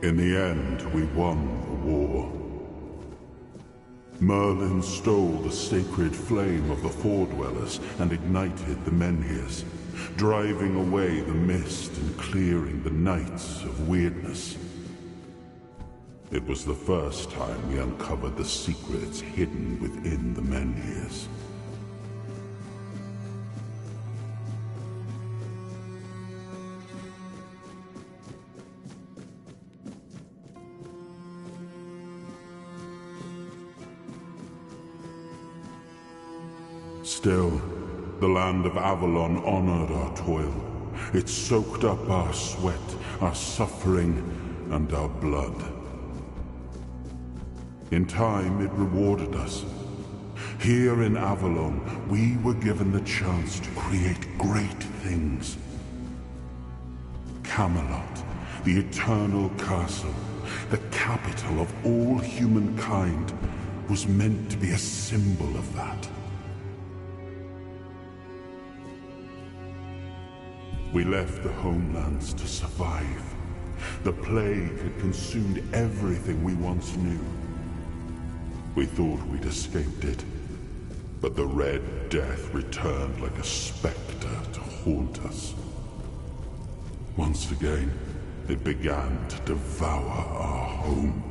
In the end, we won the war. Merlin stole the sacred flame of the Four-Dwellers and ignited the Menhirs, driving away the mist and clearing the nights of weirdness. It was the first time we uncovered the secrets hidden within the Menhirs. Still, the land of Avalon honored our toil. It soaked up our sweat, our suffering, and our blood. In time, it rewarded us. Here in Avalon, we were given the chance to create great things. Camelot, the eternal castle, the capital of all humankind, was meant to be a symbol of that. We left the homelands to survive. The plague had consumed everything we once knew. We thought we'd escaped it, but the Red Death returned like a specter to haunt us. Once again, it began to devour our home.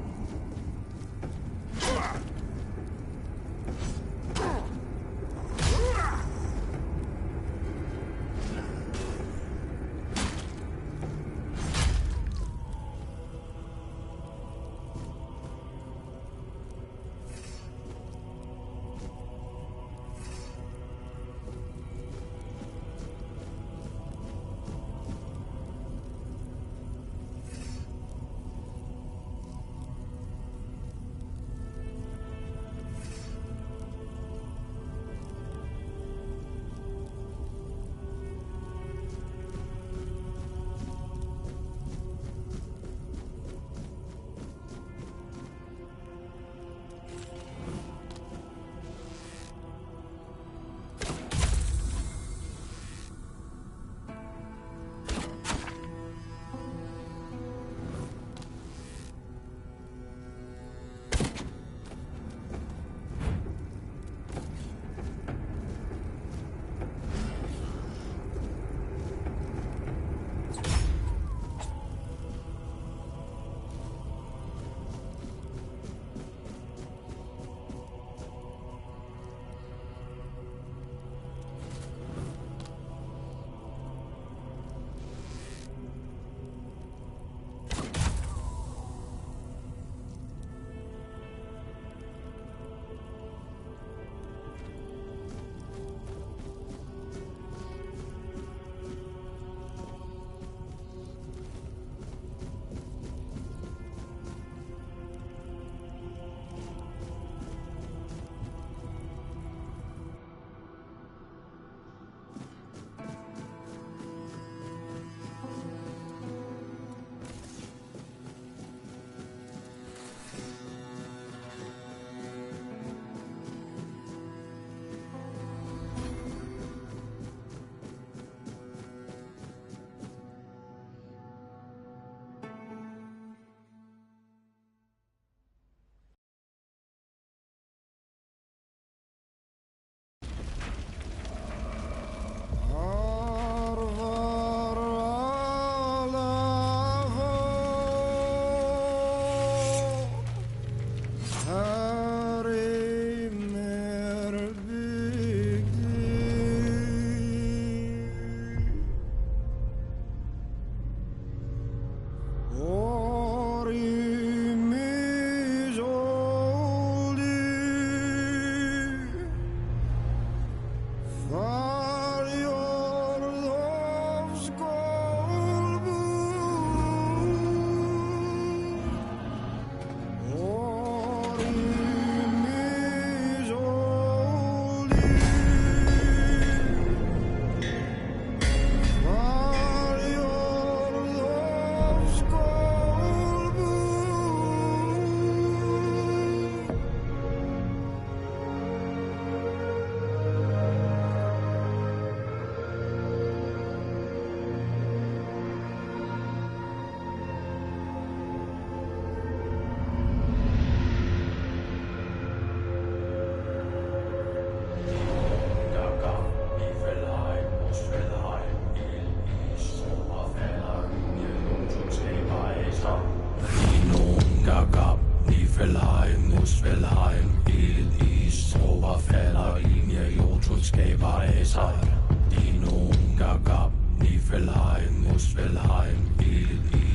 Weisheit, die nun gar gab, nie Felheim, muss Felheim,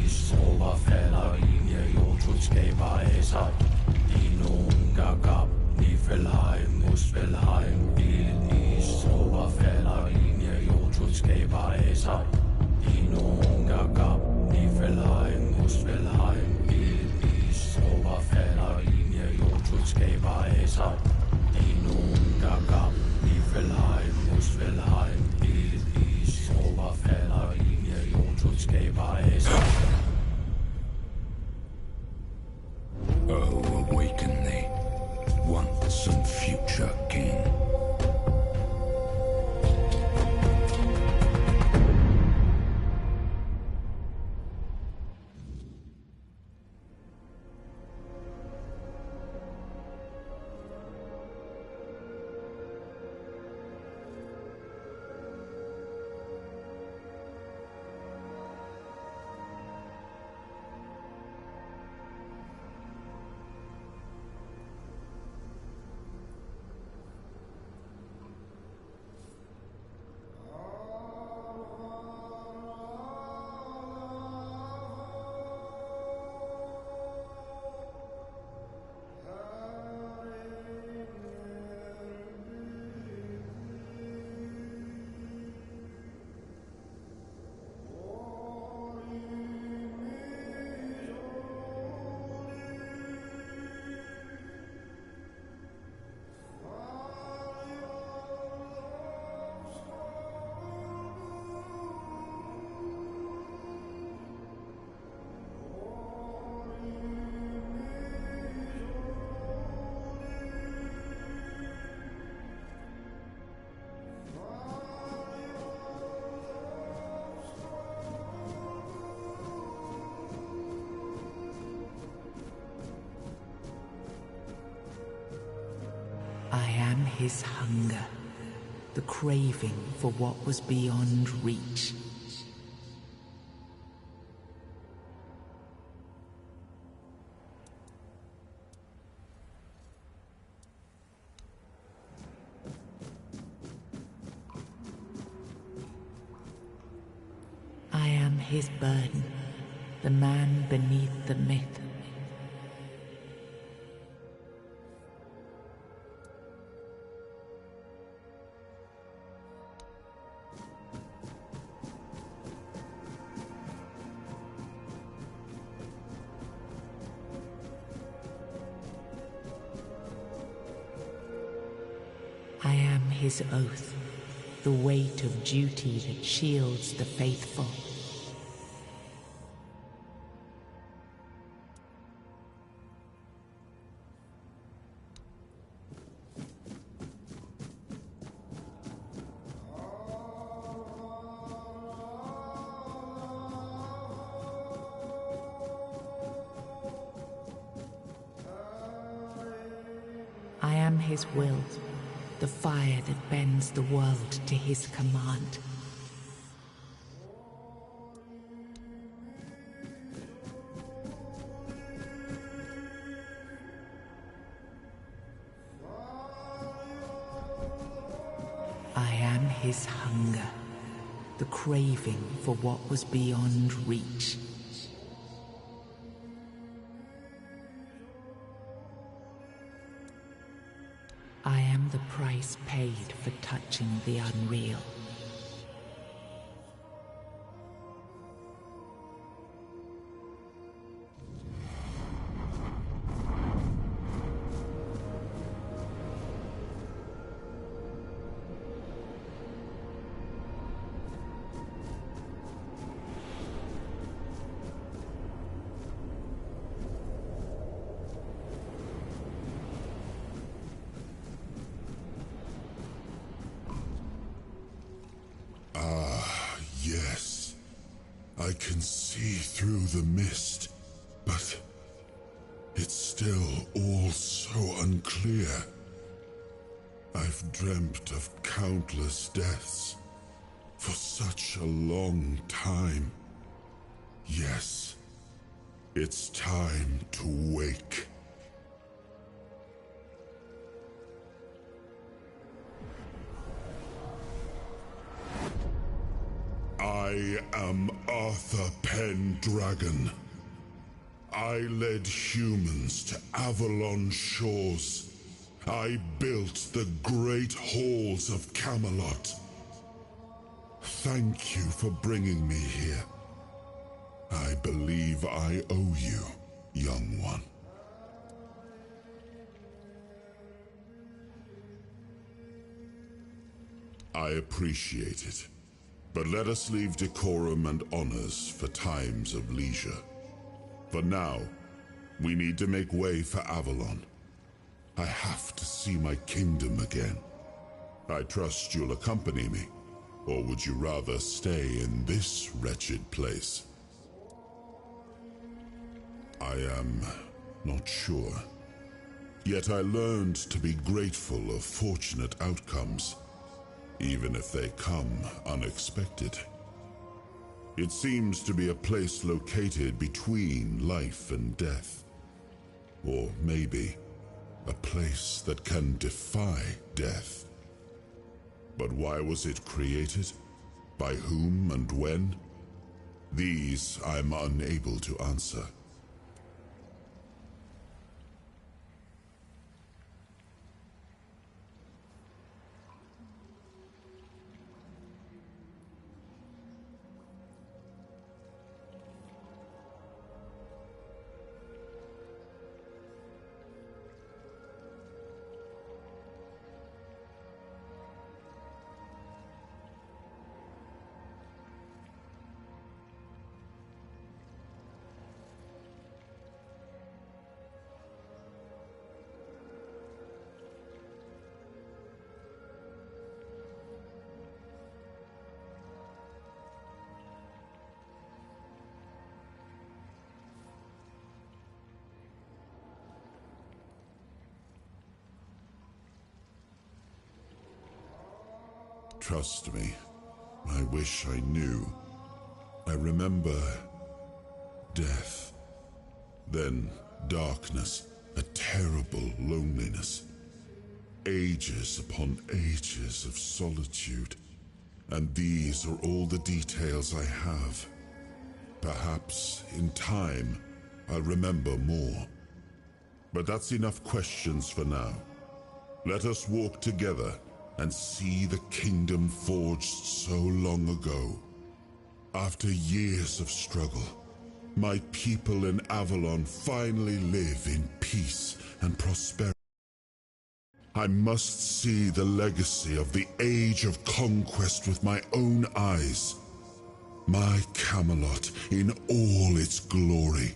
is Oberfäller, Linie, Jotschutske Weisheit, die nun gar gab, nie Felheim, muss Felheim, is Oberfäller, Linie, Jotschutske Weisheit, die nun gar gab, nie Felheim, muss Felheim, is Oberfäller, Linie, Jotschutske Weisheit, die nun gar gab, nie Felheim, muss Felheim, is Oberfäller, Linie, Jotschutske Weisheit. Oh, awaken thee, once and future king. His hunger, the craving for what was beyond reach. I am his burden, the man beneath the myth. I am his oath, the weight of duty that shields the faithful. I am his will, the fire that bends the world to his command. I am his hunger, the craving for what was beyond reach. I am the price paid for touching the unreal. Yes, I can see through the mist, but it's still all so unclear. I've dreamt of countless deaths for such a long time. Yes, it's time to wake. I am Arthur Pendragon. I led humans to Avalon shores. I built the great halls of Camelot. Thank you for bringing me here. I believe I owe you, young one. I appreciate it, but let us leave decorum and honors for times of leisure. For now, we need to make way for Avalon. I have to see my kingdom again. I trust you'll accompany me, or would you rather stay in this wretched place? I am not sure. Yet I learned to be grateful of fortunate outcomes, even if they come unexpected. It seems to be a place located between life and death. Or maybe a place that can defy death. But why was it created? By whom and when? These I'm unable to answer. Trust me, I wish I knew. I remember death, then darkness, a terrible loneliness, ages upon ages of solitude, and these are all the details I have. Perhaps, in time, I'll remember more. But that's enough questions for now. Let us walk together and see the kingdom forged so long ago. After years of struggle, my people in Avalon finally live in peace and prosperity. I must see the legacy of the Age of Conquest with my own eyes. My Camelot in all its glory.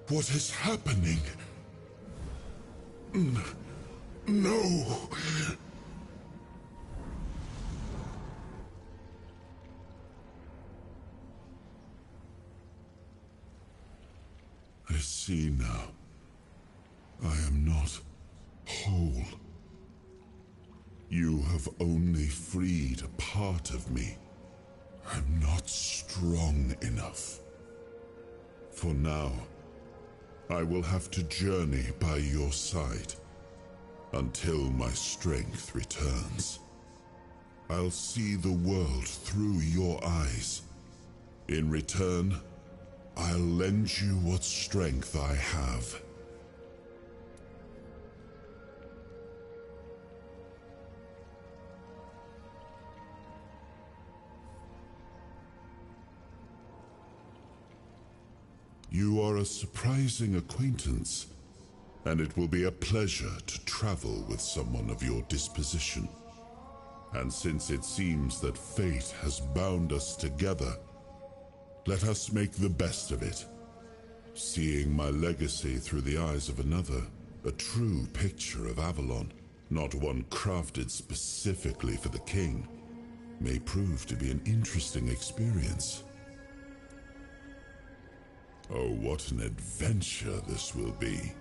What is happening? No! I see now. I am not whole. You have only freed a part of me. I'm not strong enough. For now, I will have to journey by your side. Until my strength returns. I'll see the world through your eyes. In return, I'll lend you what strength I have. You are a surprising acquaintance. And it will be a pleasure to travel with someone of your disposition. And since it seems that fate has bound us together, let us make the best of it. Seeing my legacy through the eyes of another, a true picture of Avalon, not one crafted specifically for the king, may prove to be an interesting experience. Oh, what an adventure this will be.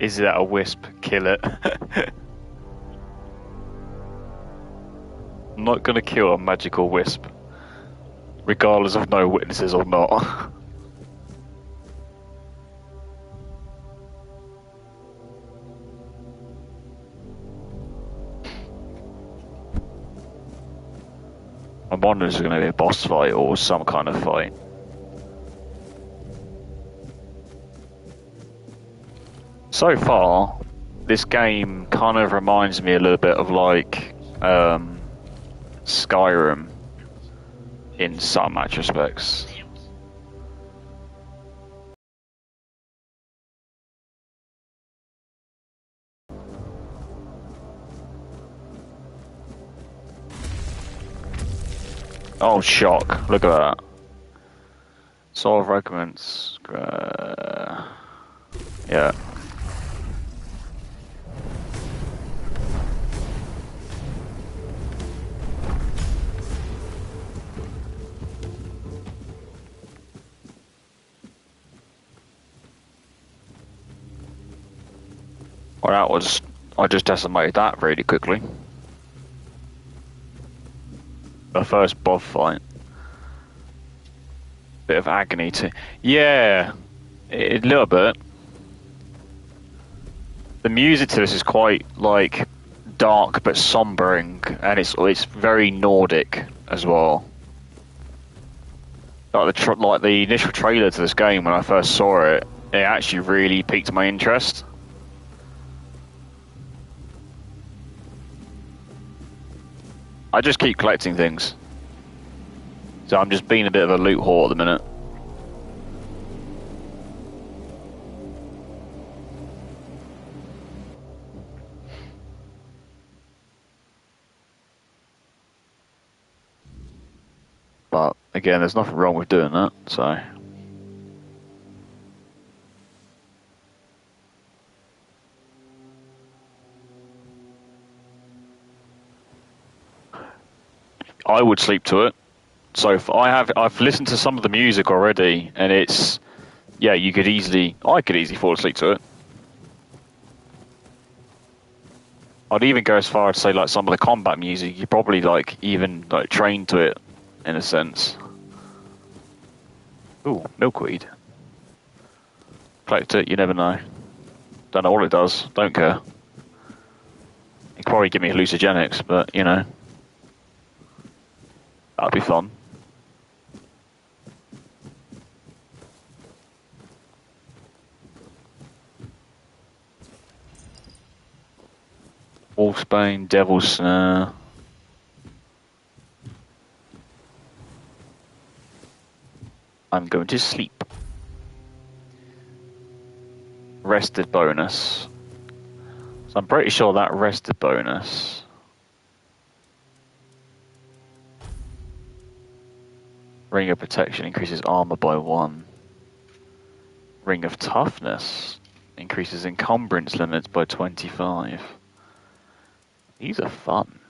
Is that a wisp? Kill it. I'm not gonna kill a magical wisp, regardless of no witnesses or not. I'm wondering if it's gonna be a boss fight or some kind of fight. So far, this game kind of reminds me a little bit of like Skyrim in some respects. Oh, shock. Look at that. Solve recommends. Yeah. Well, that was... I just decimated that really quickly. The first boss fight. Bit of agony too. Yeah, a little bit. The music to this is quite like dark but sombering, and it's very Nordic as well. Like the initial trailer to this game when I first saw it, it actually really piqued my interest. I just keep collecting things. So I'm just being a bit of a loot whore at the minute. But again, there's nothing wrong with doing that, so... I would sleep to it. So I've listened to some of the music already, and it's, yeah, I could easily fall asleep to it. I'd even go as far as to say like some of the combat music, you probably like even like train to it, in a sense. Ooh, milkweed. Collect it, you never know. Don't know what it does, don't care. It'd probably give me hallucinogenics, but you know. That'd be fun. Wolfsbane, Devil's Snare. I'm going to sleep. Rested bonus. So I'm pretty sure that rested bonus. Ring of Protection increases armor by 1. Ring of Toughness increases encumbrance limits by 25. These are fun.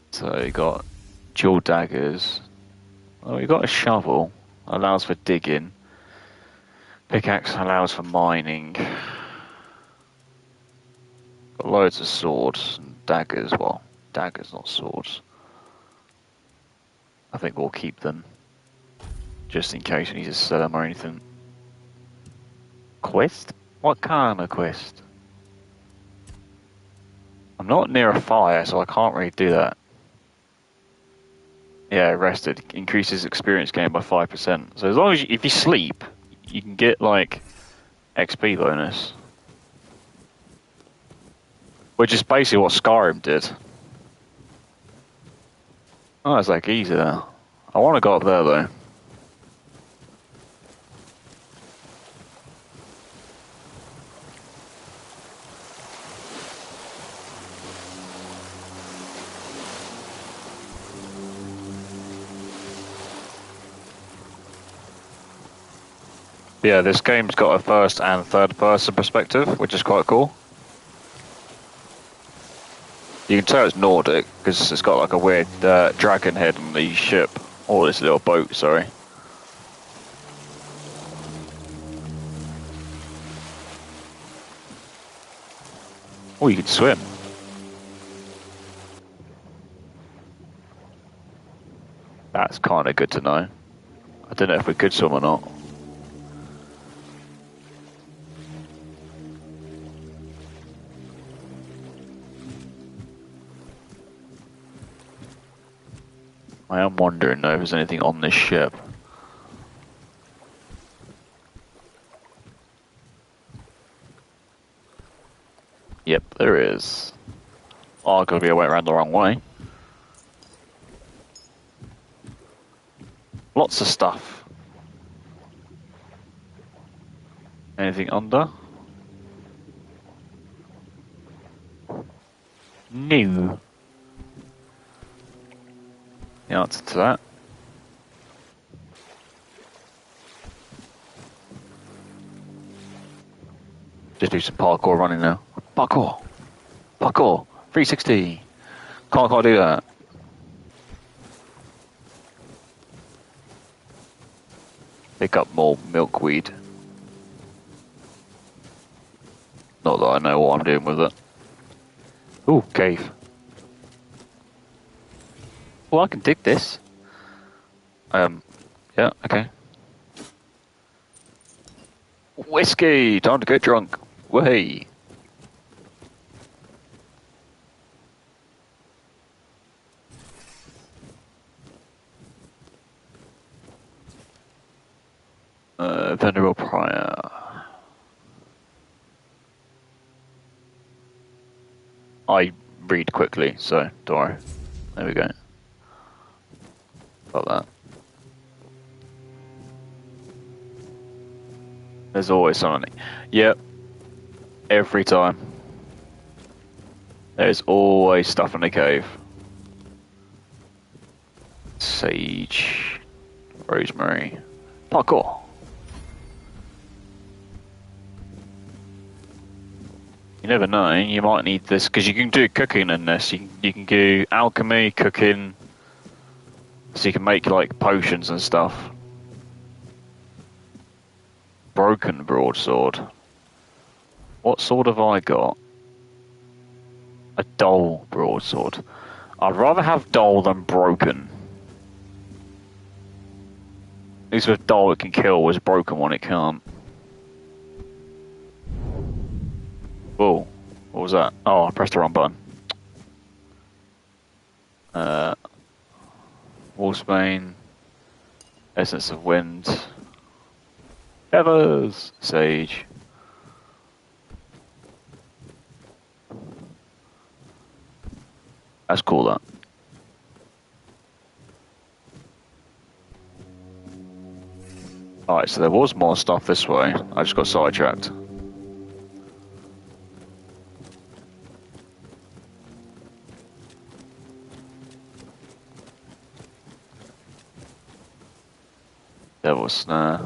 So you got dual daggers. Oh, you got a shovel. Allows for digging. Pickaxe allows for mining. Got loads of swords and daggers. Well, daggers, not swords. I think we'll keep them. Just in case we need to sell them or anything. Quest? What kind of quest? I'm not near a fire, so I can't really do that. Yeah, rested. Increases experience gain by 5%. So as long as if you sleep, you can get like XP bonus. Which is basically what Skyrim did. Oh, it's like easy there. I want to go up there though. Yeah, this game's got a first and third person perspective, which is quite cool. You can tell it's Nordic, because it's got like a weird dragon head on the ship. Or this little boat, sorry. Oh, you can swim. That's kind of good to know. I don't know if we could swim or not. I am wondering though if there's anything on this ship. Yep, there is. Oh, gotta be I went around the wrong way. Lots of stuff. Anything under? No. The answer to that. Just do some parkour running now. Parkour! Parkour! 360! Can't do that. Pick up more milkweed. Not that I know what I'm doing with it. Ooh, cave. Well, I can dig this. Yeah, okay. Whiskey! Time to get drunk. Way. Venerable Prior. I read quickly, so don't worry. There we go. Got that. There's always something. Yep. Every time. There's always stuff in the cave. Sage. Rosemary. Parkour. You never know, you might need this, because you can do cooking in this. You can do alchemy, cooking, so you can make like potions and stuff. Broken broadsword. What sword have I got? A dull broadsword. I'd rather have dull than broken. At least with dull it can kill, with broken one it can't. Whoa, what was that? Oh, I pressed the wrong button. Wolfsbane, Essence of Wind, Feathers, Sage. That's cool, that. Alright, so there was more stuff this way. I just got sidetracked. Devil's Snare.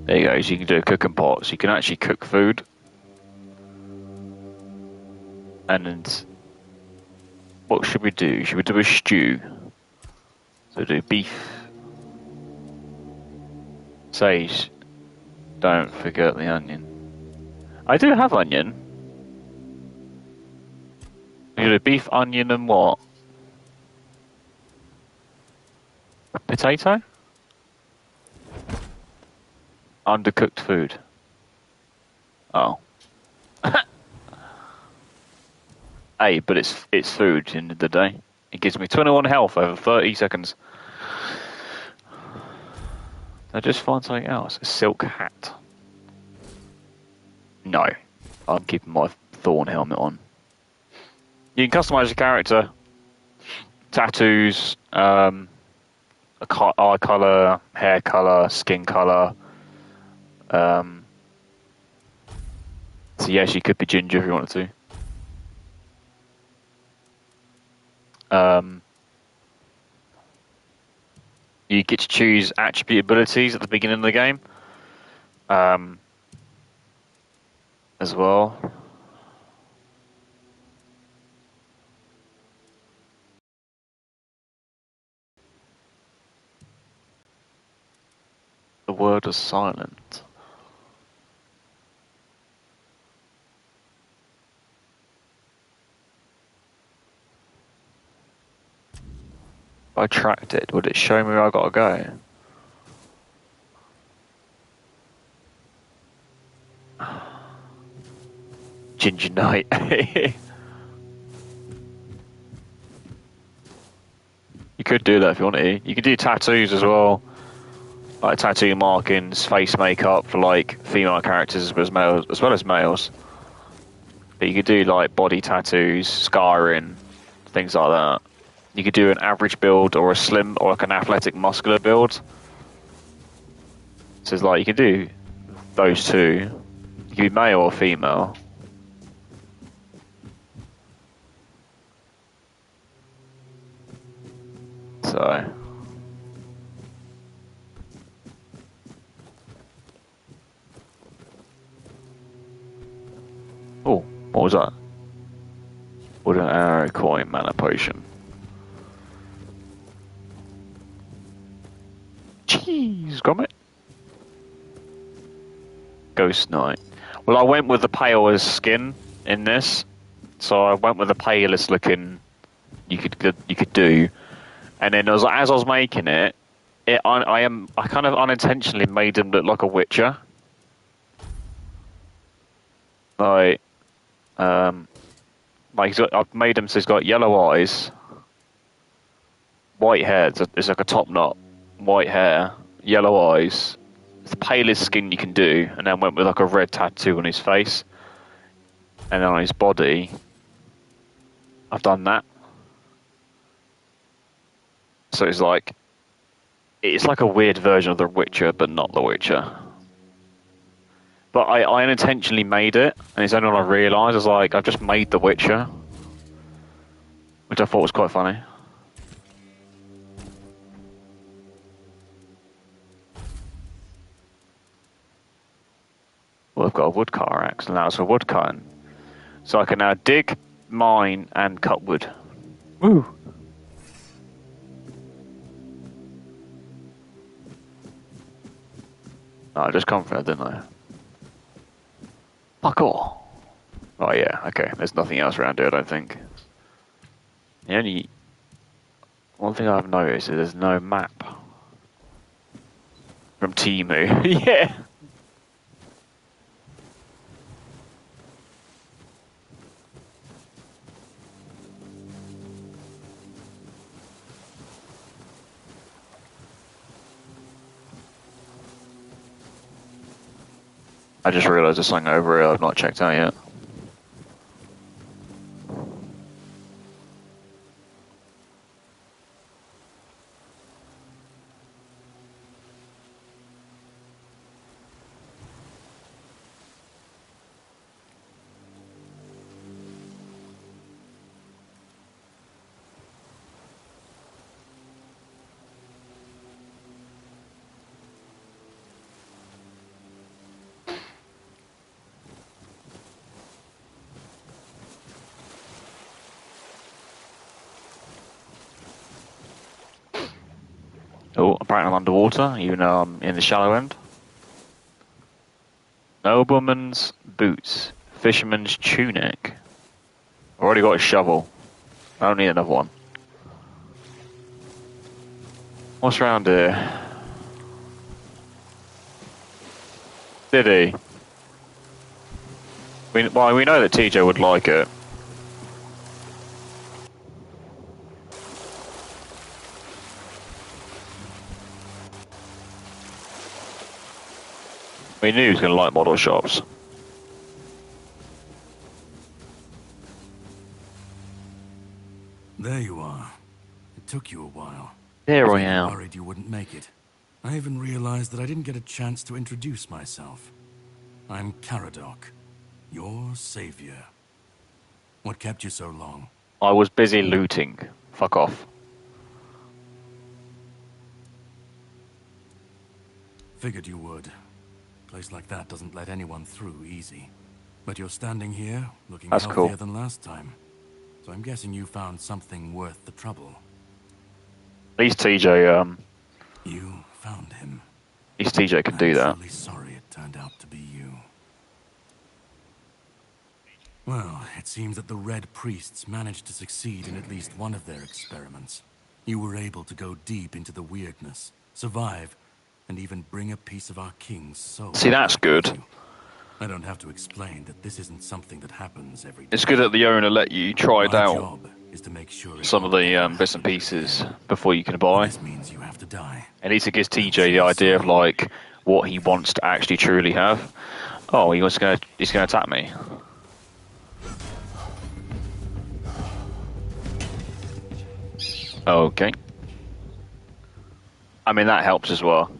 There you go, so you can do a cooking pot, so you can actually cook food. And what should we do? Should we do a stew? So do beef. Sage. Don't forget the onion. I do have onion. You do beef, onion, and what? A potato? Undercooked food. Oh. Hey, but it's food at the end of the day. It gives me 21 health over 30 seconds. I just find something else. A silk hat. No. I'm keeping my thorn helmet on. You can customize your character. Tattoos, eye colour, hair colour, skin colour. So yes, you could be ginger if you wanted to. You get to choose attribute abilities at the beginning of the game. As well. word is silent. If I tracked it, would it show me where I gotta go? Ginger Knight. You could do that if you want to. You could do tattoos as well. Like tattoo markings, face makeup for like female characters as well as males. But you could do like body tattoos, scarring, things like that. You could do an average build or a slim or like an athletic muscular build. So it's like you can do those two. You can be male or female. So oh, what was that? Wooden arrow coin mana potion. Jeez, grommet. Ghost Knight. Well, I went with the palest skin in this, so I went with the palest looking you could do. And then as I was making it, I kind of unintentionally made him look like a Witcher. Like I've made him so he's got yellow eyes, white hair. It's like a top knot, white hair, yellow eyes. It's the palest skin you can do, and then went with like a red tattoo on his face, and then on his body, I've done that. So it's like a weird version of The Witcher, but not The Witcher. But I unintentionally made it, and it's only when I realised, I was like, I've just made The Witcher. Which I thought was quite funny. Well, I've got a woodcutter axe, and that's for woodcutting. So I can now dig, mine, and cut wood. Woo! Oh, I just come from it, didn't I? Fuck all. Oh yeah, okay. There's nothing else around here, I don't think. The only one thing I've noticed is there's no map from Temu. Yeah. I just realised there's something over here I've not checked out yet. Oh, apparently I'm underwater, even though I'm in the shallow end. Nobleman's boots. Fisherman's tunic. I've already got a shovel. I don't need another one. What's around here? Did he? We know that TJ would like it. We knew he was going to like model shops. There you are. It took you a while. Here I was am. Worried you wouldn't make it. I even realized that I didn't get a chance to introduce myself. I'm Caradoc, your savior. What kept you so long? I was busy looting. Fuck off. Figured you would. A place like that doesn't let anyone through easy. But you're standing here, looking That's healthier cool. than last time. So I'm guessing you found something worth the trouble. At least TJ, You found him. least TJ can do that. I'm truly sorry it turned out to be you. Well, it seems that the Red Priests managed to succeed in at least one of their experiments. You were able to go deep into the weirdness, survive, and even bring a piece of our king's soul. See, that's back with good. you. I don't have to explain that this isn't something that happens every day. It's good that the owner let you try it My out. job is to make sure Some of the bits and pieces before you can buy. This means you have to die. At least it gives TJ the idea of like what he wants to actually truly have. Oh, he's gonna attack me. Okay. I mean that helps as well.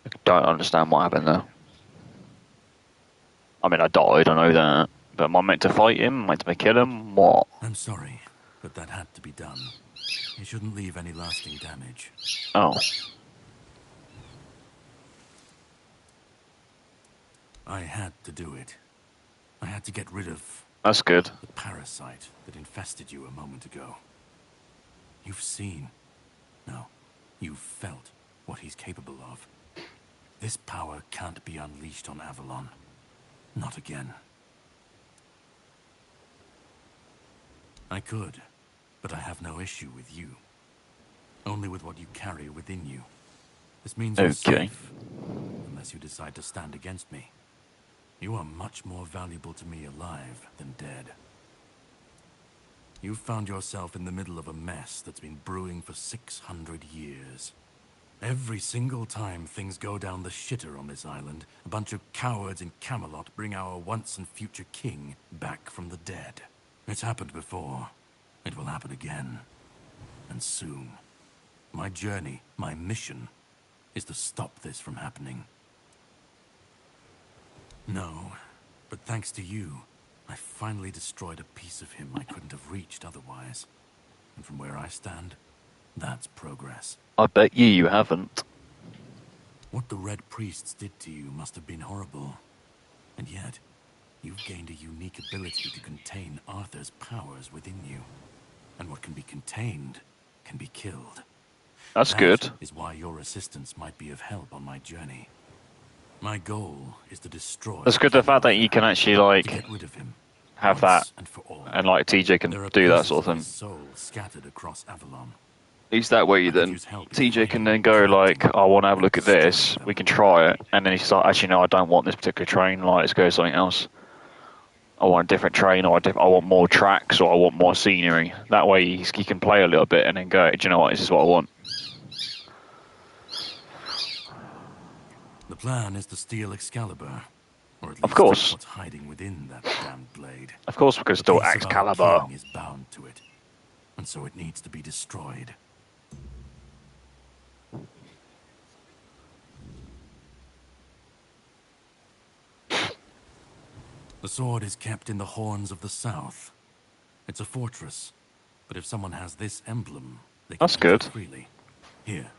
I don't understand what happened there. I mean I died, I know that. But am I meant to fight him? Am I meant to kill him? What? I'm sorry, but that had to be done. You shouldn't leave any lasting damage. Oh. I had to do it. I had to get rid of That's good. the parasite that infested you a moment ago. You've seen, no, you've felt what he's capable of. This power can't be unleashed on Avalon. Not again. I could, but I have no issue with you. Only with what you carry within you. This means you're safe, unless you decide to stand against me. You are much more valuable to me alive than dead. You've found yourself in the middle of a mess that's been brewing for 600 years. Every single time things go down the shitter on this island, a bunch of cowards in Camelot bring our once and future king back from the dead. It's happened before. It will happen again. And soon. My journey, my mission, is to stop this from happening. No, but thanks to you, I finally destroyed a piece of him I couldn't have reached otherwise. And from where I stand, that's progress. I bet you haven't. What the Red Priests did to you must have been horrible. And yet, you've gained a unique ability to contain Arthur's powers within you. And what can be contained can be killed. That's good. That is why your assistance might be of help on my journey. My goal is to destroy... That's good, the fact that you can actually like get rid of him have that, and for all. and like TJ can There are do that pieces sort of his thing. soul scattered across Avalon. At least that way then TJ can then go like, I want to have a look at this, we can try it, and then he's like, actually no, I don't want this particular train, like let's go something else. I want a different train, or I want more tracks, or I want more scenery. That way he can play a little bit and then go, do you know what, this is what I want. The plan is to steal Excalibur, or at least Of course. what's hiding within that damned blade. Of course, because still The piece of our Excalibur. king is bound to it, and so it needs to be destroyed. The sword is kept in the Horns of the South. It's a fortress, but if someone has this emblem, they can That's use good. it freely. Here,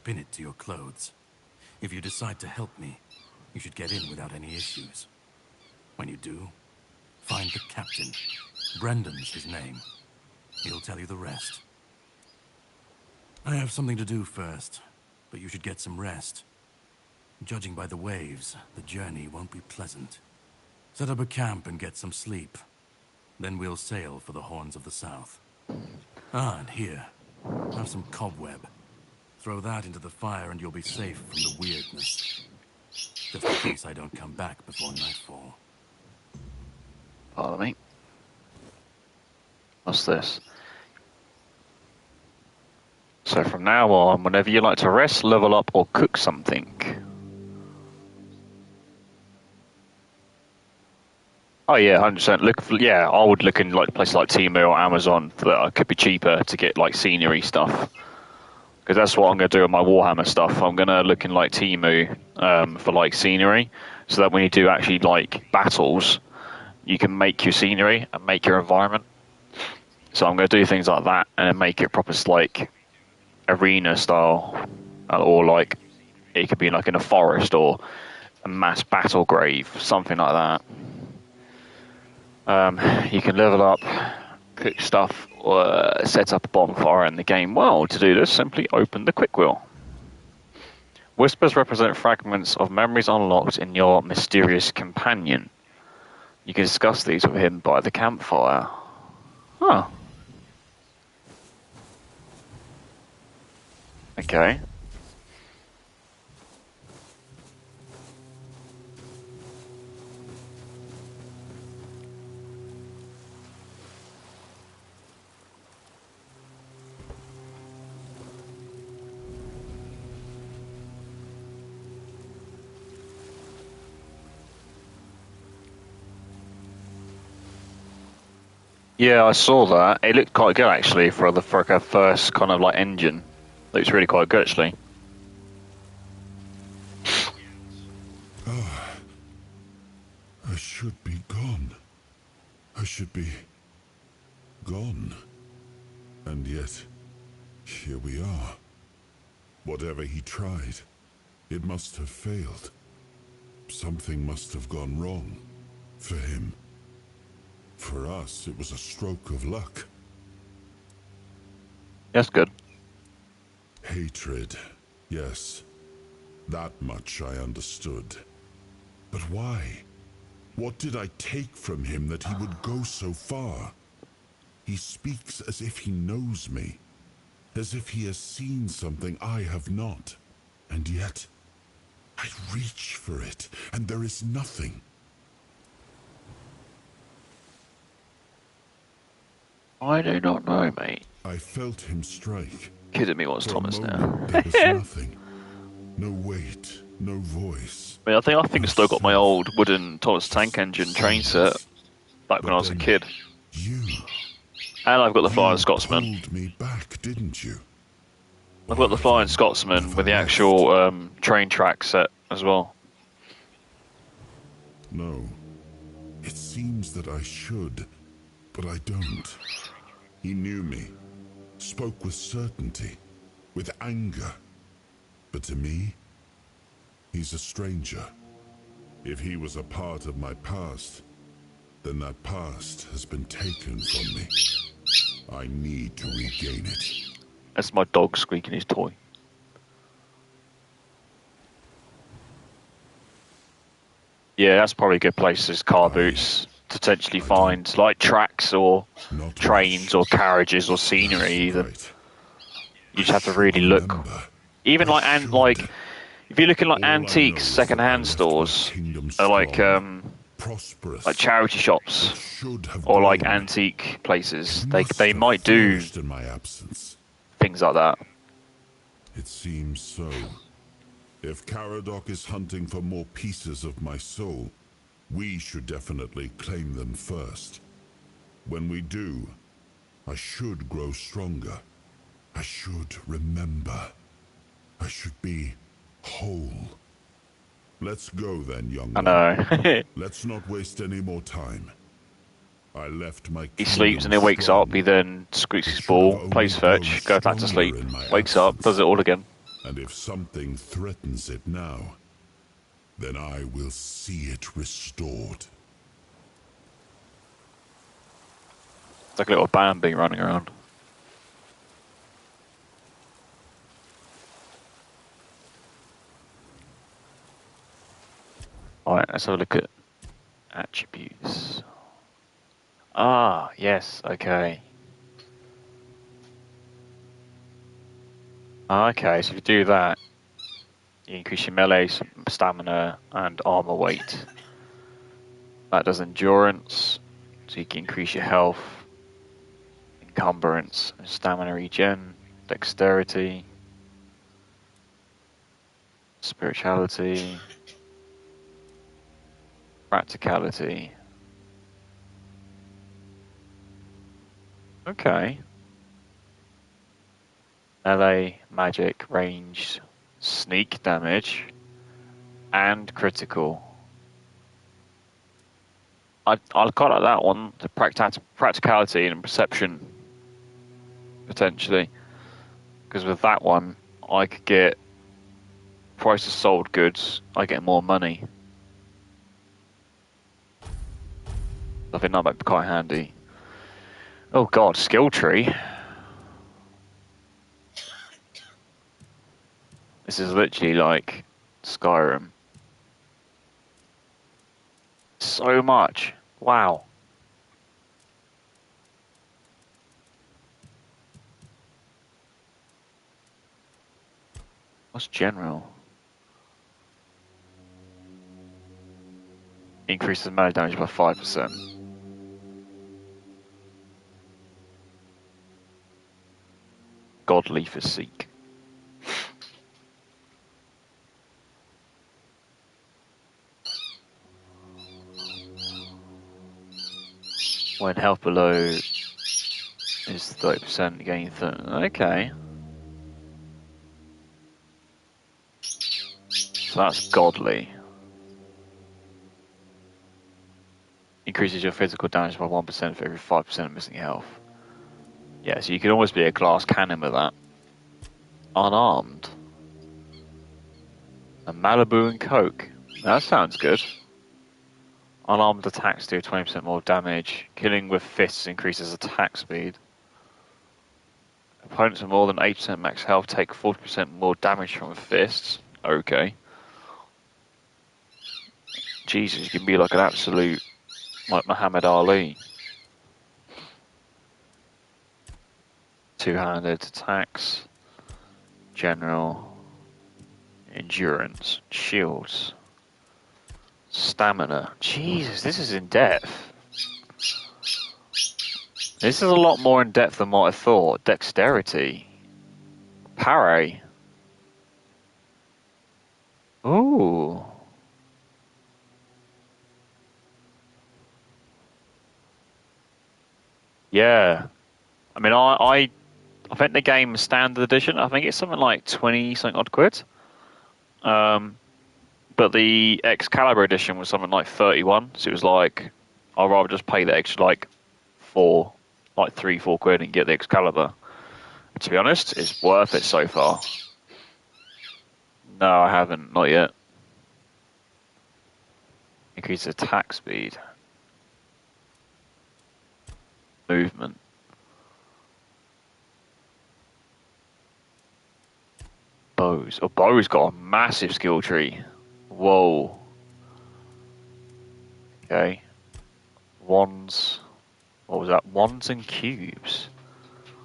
pin it to your clothes. If you decide to help me, you should get in without any issues. When you do, find the captain. Brendan's his name. He'll tell you the rest. I have something to do first, but you should get some rest. Judging by the waves, the journey won't be pleasant. Set up a camp and get some sleep. Then we'll sail for the Horns of the South. Ah, and here, have some cobweb. Throw that into the fire and you'll be safe from the weirdness. Just in case I don't come back before nightfall. Pardon me. What's this? So from now on, whenever you like to rest, level up, or cook something. Oh yeah, 100%. Look, yeah, I would look in like places like Temu or Amazon for that. It could be cheaper to get like scenery stuff, because that's what I'm going to do with my Warhammer stuff. I'm going to look in like Temu for like scenery, so that when you do actually like battles, you can make your scenery and make your environment. So I'm going to do things like that and then make it proper like arena style, or like it could be like in a forest or a mass battle grave, something like that. You can level up cook stuff or set up a bonfire in the game. Well, to do this, simply open the quick wheel. Whispers represent fragments of memories unlocked in your mysterious companion. You can discuss these with him by the campfire. Huh. Okay. Yeah, I saw that. It looked quite good actually for like a first kind of like engine. Looks really quite good actually. I should be gone. I should be gone. And yet, here we are. Whatever he tried, it must have failed. Something must have gone wrong. For him. For us, it was a stroke of luck. That's good. Hatred, yes. That much I understood. But why? What did I take from him that he would go so far? He speaks as if he knows me, as if he has seen something I have not. And yet, I reach for it, and there is nothing. I do not know, mate. I felt him strike. Kidding me, what's For Thomas a now? moment, there was nothing. No weight, no voice. I mean, I think I still got my old wooden Thomas tank engine train set back when I was a kid. You And I've got the Flying Scotsman. pulled me back, didn't you? I've got the Flying Scotsman with the actual train track set as well. No. It seems that I should, but I don't. He knew me, spoke with certainty, with anger. But to me, he's a stranger. If he was a part of my past, then that past has been taken from me. I need to regain it. That's my dog squeaking his toy. Yeah, that's probably a good place as car boots to potentially find like tracks or trains or carriages or scenery even. You just have to really look. Even like if you're looking like antique second-hand stores or like charity shops or like antique places, they might do things like that. It seems so. If Caradoc is hunting for more pieces of my soul, we should definitely claim them first. When we do, I should grow stronger. I should remember. I should be whole. Let's go then, young one. I know. Let's not waste any more time. I left my He sleeps and he wakes up, he then squeaks his ball, plays fetch, goes back to sleep, wakes up, does it all again. And if something threatens it now, then I will see it restored. It's like a little Bambi running around. Alright, let's have a look at attributes. Ah, yes, okay. Okay, so if you do that, you increase your melee, stamina, and armor weight. That does endurance, so you can increase your health, encumbrance, stamina regen, dexterity, spirituality, practicality. Okay. Melee, magic, ranged, sneak damage, and critical. I quite like that one, the practicality and perception, potentially. Because with that one, I could get price of sold goods, I get more money. I think that might be quite handy. Oh god, skill tree. This is literally like Skyrim. So much. Wow. What's general? Increases melee damage by 5%. Godly physique. When health below is 30%, gain 30. Okay. So that's godly. Increases your physical damage by 1% for every 5% of missing health. Yeah, so you can almost be a glass cannon with that. Unarmed. A Malibu and Coke. That sounds good. Unarmed attacks do 20% more damage. Killing with fists increases attack speed. Opponents with more than 8% max health take 40% more damage from fists. Okay. Jesus, you can be like an absolute, like Muhammad Ali. Two-handed attacks. General. Endurance. Shields. Stamina. Jesus, this is in depth. This is a lot more in depth than what I thought. Dexterity. Parry. Ooh. Yeah. I mean, I think the game standard edition, I think it's something like 20 something odd quid. But the Excalibur edition was something like 31. So it was like, I'd rather just pay the extra like 3-4 quid and get the Excalibur. To be honest, it's worth it so far. No, I haven't. Not yet. Increase attack speed. Movement. Bows. Oh, Bow's got a massive skill tree. Whoa. Okay. Wands. What was that? Wands and cubes.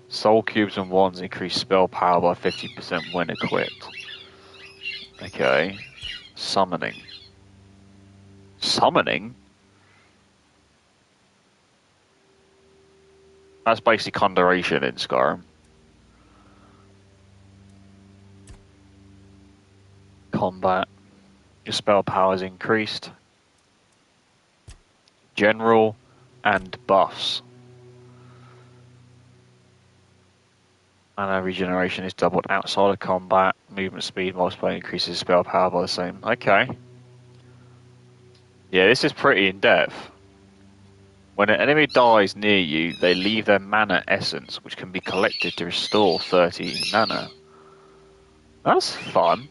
Soul cubes and wands increase spell power by 50% when equipped. Okay. Summoning. Summoning? That's basically conjuration in Skyrim. Combat. Your spell power is increased. General and buffs. Mana regeneration is doubled outside of combat. Movement speed multiplier increases spell power by the same. Okay. Yeah, this is pretty in depth. When an enemy dies near you, they leave their mana essence, which can be collected to restore 30 mana. That's fun.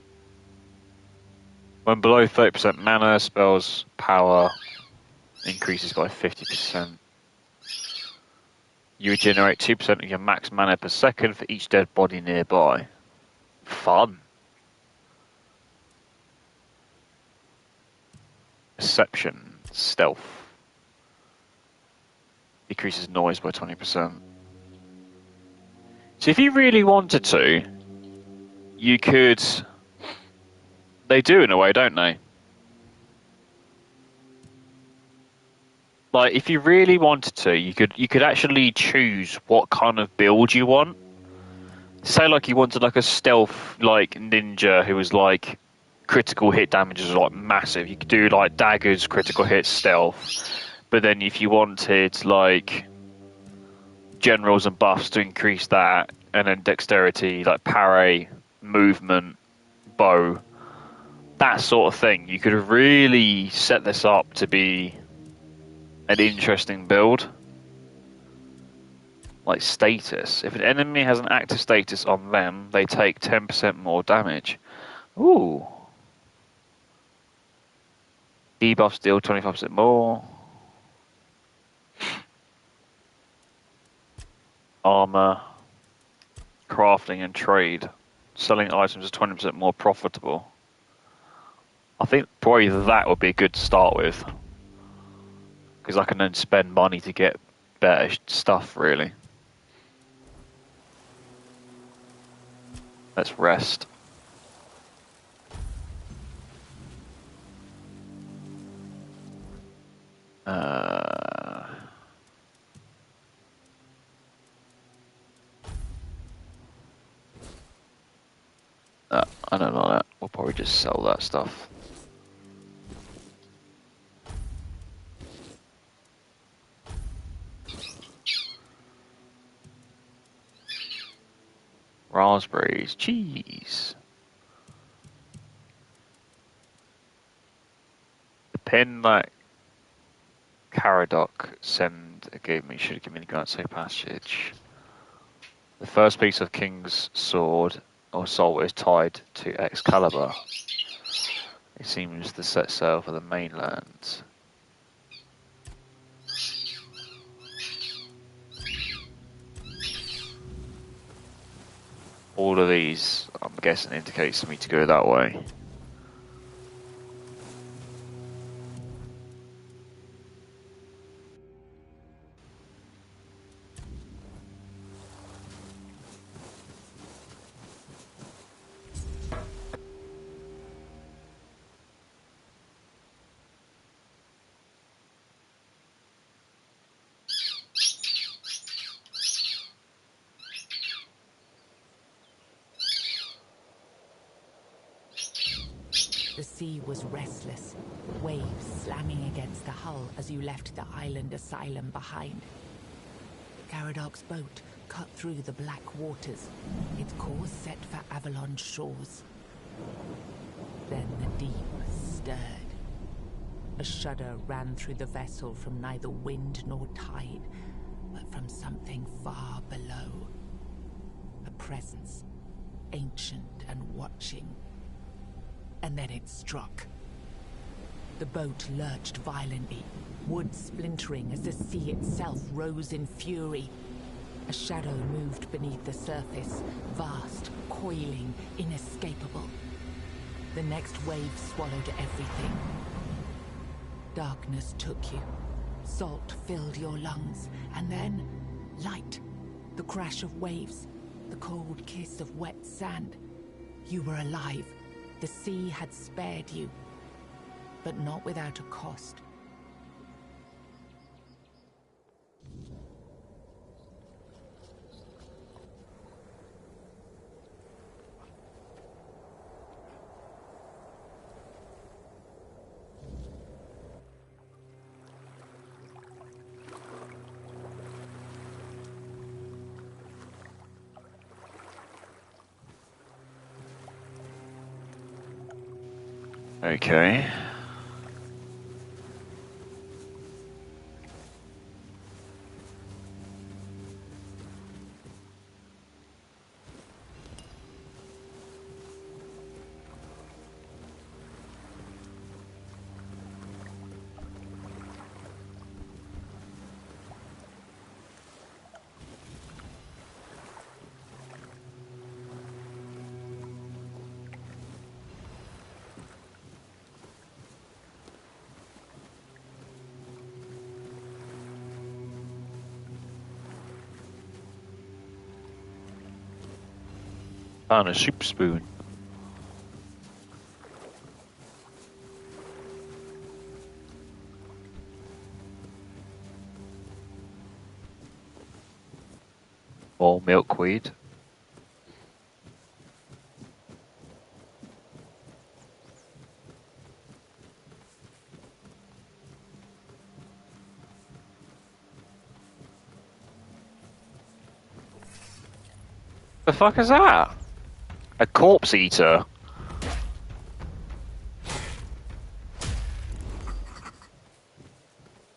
When below 30% mana, spells power increases by 50%. You regenerate 2% of your max mana per second for each dead body nearby. Fun. Perception. Stealth. Decreases noise by 20%. So if you really wanted to, you could... They do in a way, don't they? Like, if you really wanted to, you could actually choose what kind of build you want. Say, like, you wanted, like, a stealth, like, ninja who was, like, critical hit damage is, like, massive. You could do, like, daggers, critical hit, stealth. But then if you wanted, like, generals and buffs to increase that, and then dexterity, like, parry, movement, bow, that sort of thing, you could have really set this up to be an interesting build. Like status. If an enemy has an active status on them, they take 10% more damage. Ooh. Debuffs deal 25% more. armor, crafting, and trade. Selling items is 20% more profitable. I think probably that would be good to start with. Because I can then spend money to get better stuff, really. Let's rest. I don't know that. We'll probably just sell that stuff. Raspberries, cheese. The pin that Caradoc gave me should give me the Grand Safe Passage. The first piece of King's sword or soul is tied to Excalibur. It seems to set sail for the mainland. All of these, I'm guessing, indicates for me to go that way. The sea was restless, waves slamming against the hull as you left the island asylum behind. Caradoc's boat cut through the black waters, its course set for Avalon's shores. Then the deep stirred. A shudder ran through the vessel from neither wind nor tide, but from something far below. A presence, ancient and watching. And then it struck. The boat lurched violently, wood splintering as the sea itself rose in fury. A shadow moved beneath the surface, vast, coiling, inescapable. The next wave swallowed everything. Darkness took you. Salt filled your lungs, and then light. The crash of waves, the cold kiss of wet sand. You were alive. The sea had spared you, but not without a cost. Okay. Found a soup spoon. Or milkweed. The fuck is that? A corpse eater.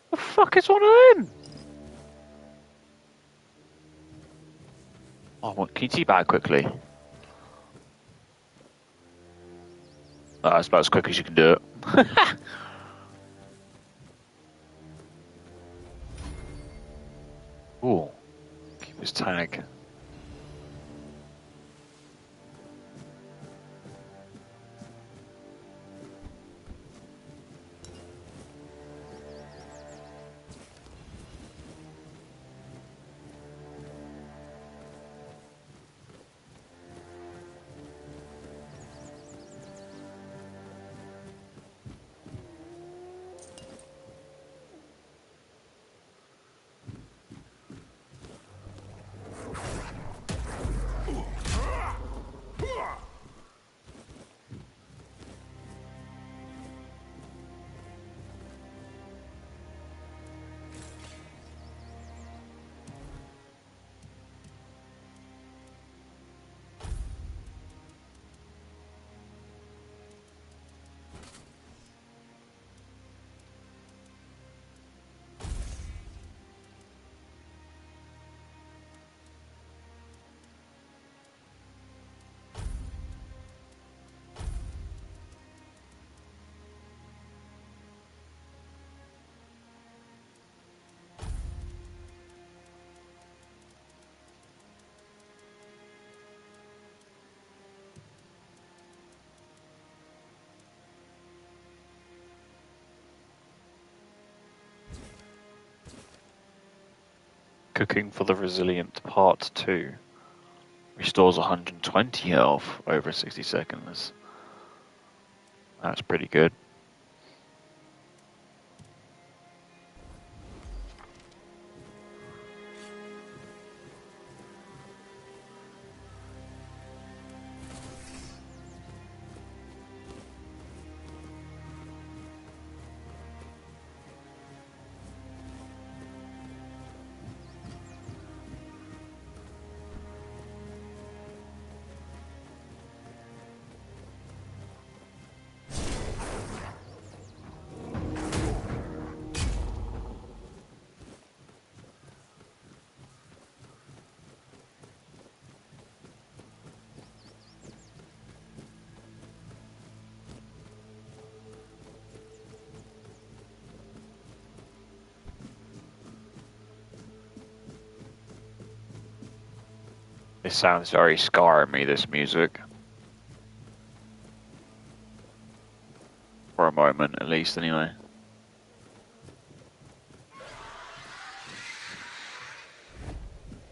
The fuck is one of them? Oh, what, can you teabag quickly? That's about as quick as you can do it. Ooh. His tag. Cooking for the Resilient Part 2. Restores 120 health over 60 seconds. That's pretty good. This sounds very Skyrim-y, this music. For a moment, at least, anyway.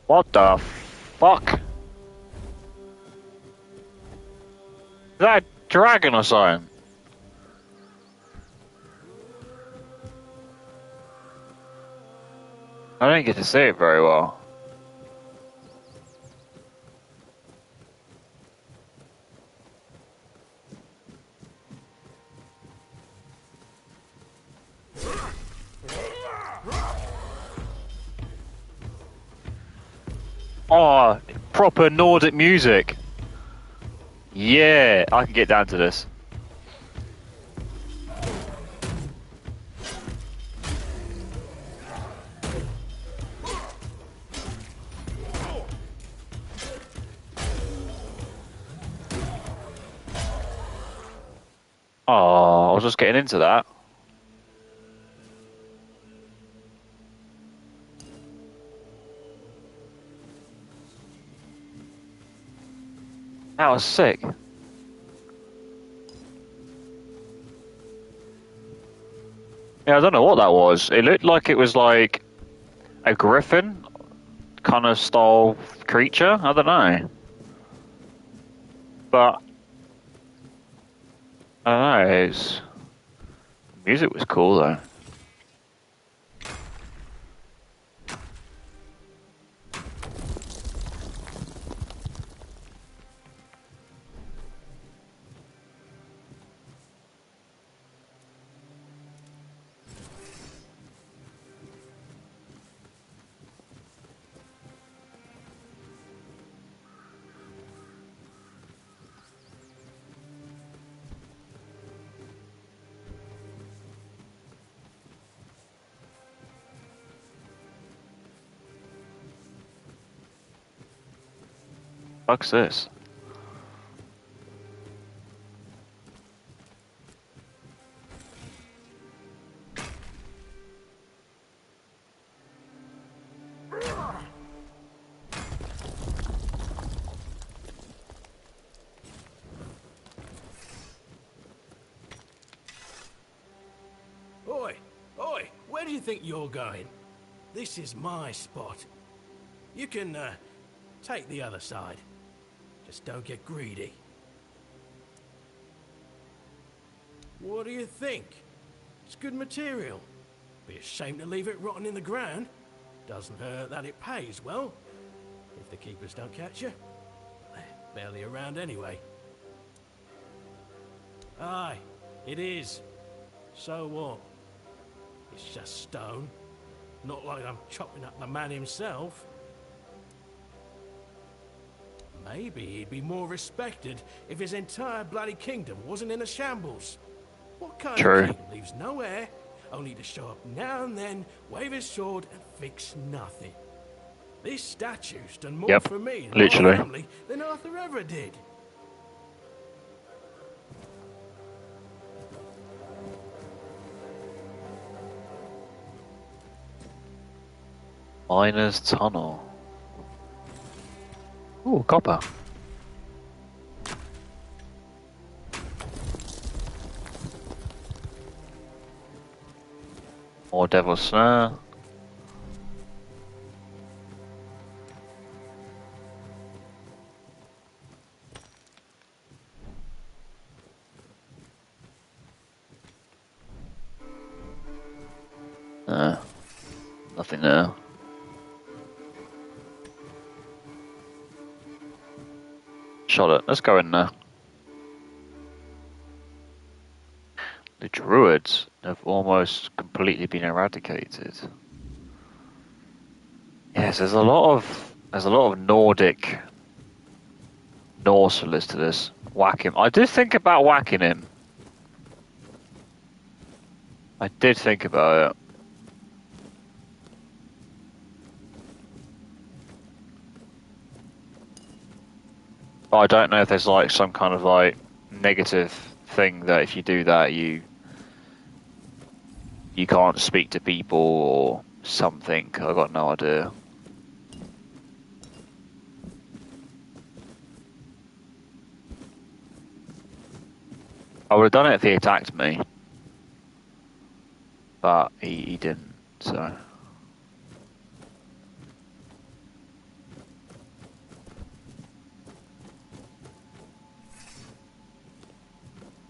What the fuck? Is that a dragon or something? I don't get to see it very well. Oh, proper Nordic music. Yeah, I can get down to this. Oh, I was just getting into that. That was sick. Yeah, I don't know what that was. It looked like it was like a griffin kind of style creature. I don't know. But I don't know. Music was cool though. Fuck's this? you think you're going? This is my spot. You can, take the other side. Just don't get greedy. What do you think? It's good material. Be a shame to leave it rotting in the ground. Doesn't hurt that it pays well. If the keepers don't catch you. They're barely around anyway. Aye, it is. So what? It's just stone. Not like I'm chopping up the man himself. Maybe he'd be more respected if his entire bloody kingdom wasn't in a shambles. What kind True. of king leaves no heir, only to show up now and then, wave his sword and fix nothing? This statue's done more for me and literally. my family than Arthur ever did. Miner's Tunnel. Ooh, copper. More Devil's Snare. Nothing there. Shot it. Let's go in there. The druids have almost completely been eradicated. Yes, there's a lot of Nordic Norse to this. Whack him. I did think about whacking him. I did think about it. But I don't know if there's like some kind of like negative thing that if you do that you can't speak to people or something. I got no idea. I would have done it if he attacked me, but he didn't, so.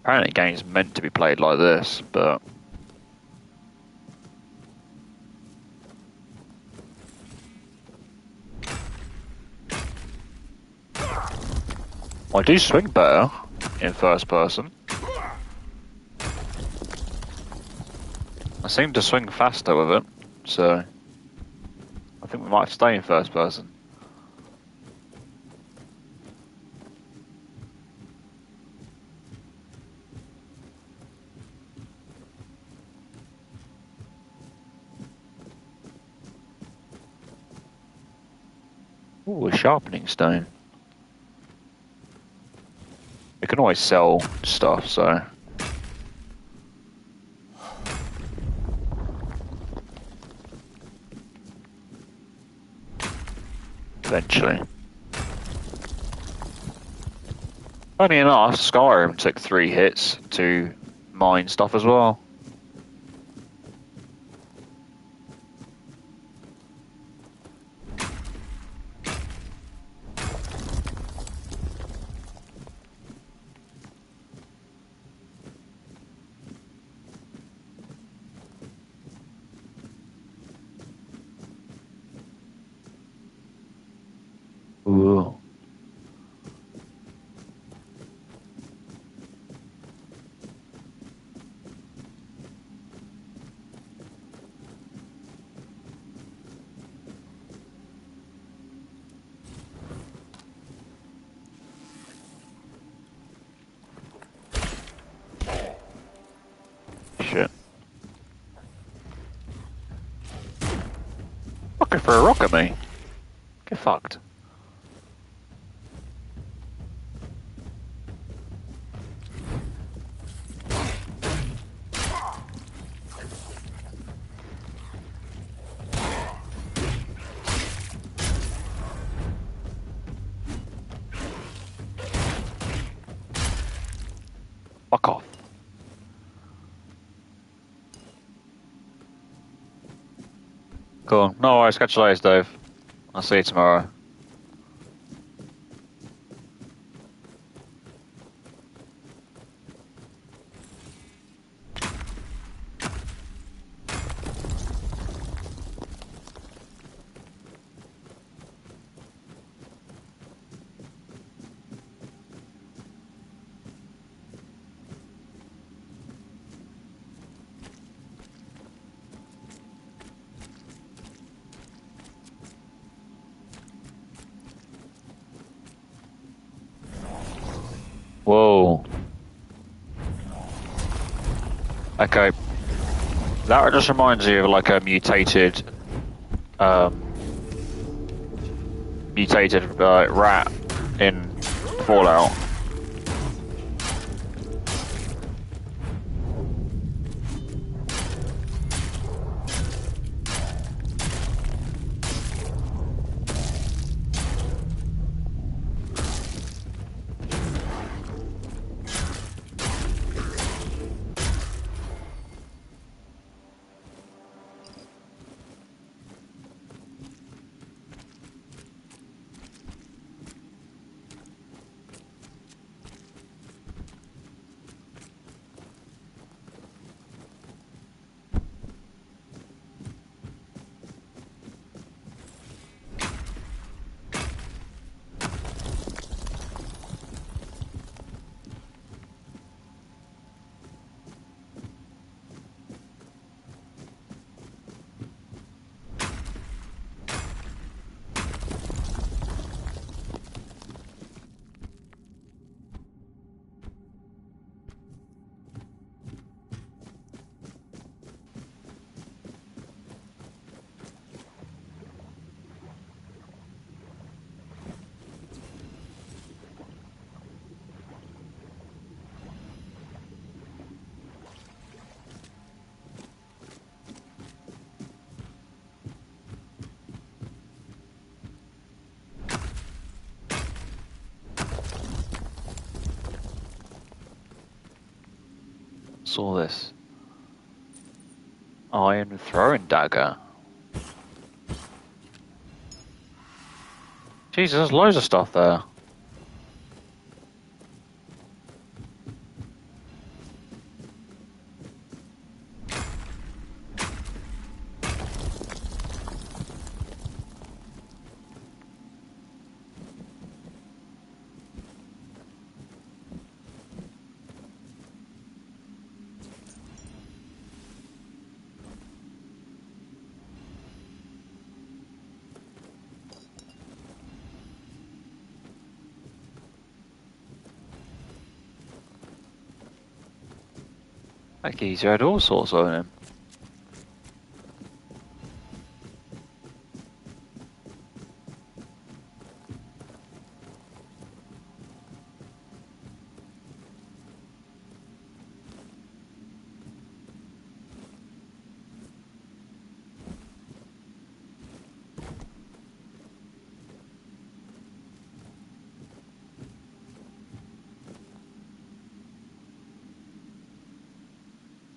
Apparently the game's meant to be played like this, but I do swing better in first person. I seem to swing faster with it, so I think we might stay in first person. Ooh, a sharpening stone. We can always sell stuff, so. Eventually. Funny enough, Skyrim took 3 hits to mine stuff as well. Ooh. Shit. Looking for a rock at me. Get fucked. Fuck off. Cool. No worries. Catch you later, Dave. I'll see you tomorrow. Whoa. Okay. That just reminds you of like a mutated rat in Fallout. Saw this. Iron throwing dagger. Jesus, there's loads of stuff there. That geezer had all sorts on him.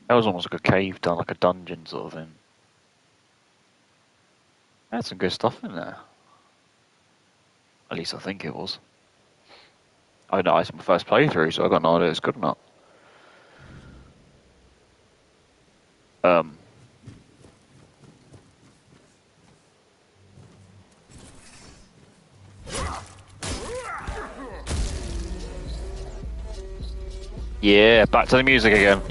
That was almost like a cave done, like a dungeon sort of thing. Had some good stuff in there. At least I think it was. I know it's my first playthrough, so I got no idea it's good or not. Yeah, back to the music again.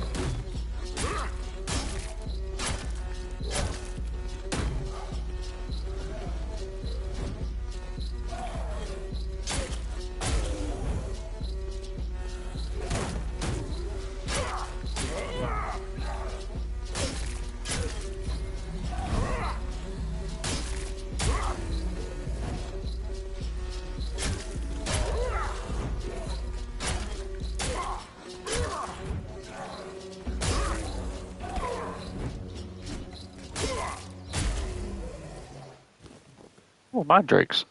Oh, mandrakes.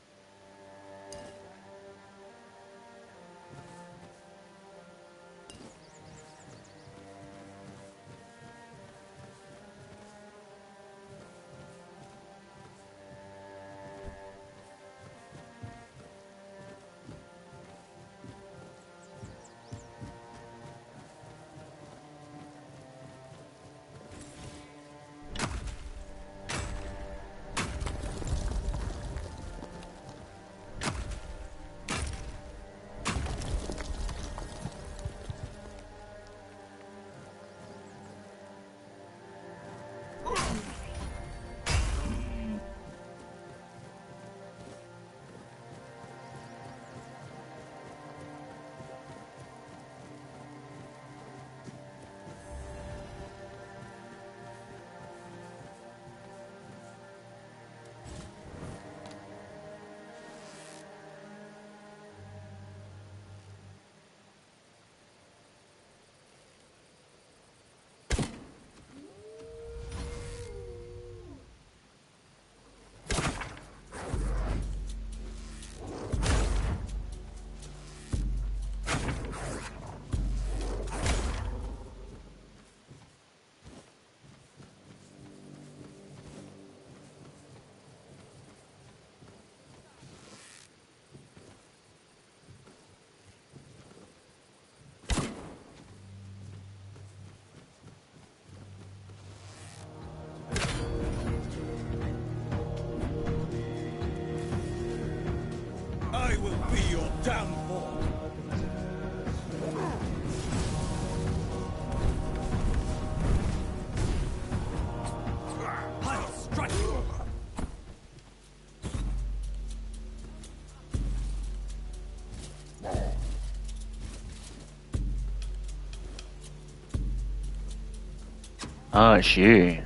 Oh, it's you.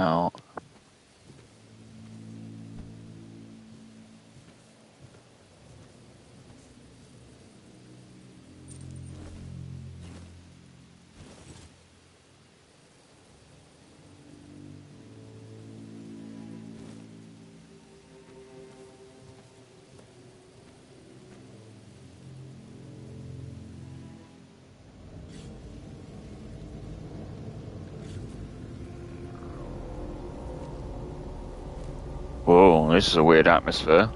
Oh. Whoa, this is a weird atmosphere.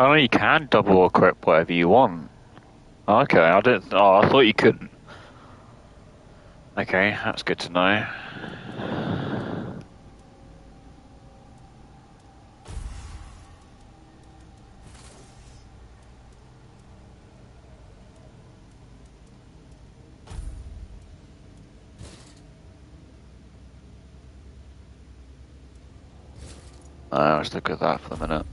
Oh, you can double equip whatever you want. Okay, I didn't. Oh, I thought you couldn't. Okay, that's good to know. Let's look at that for the minute.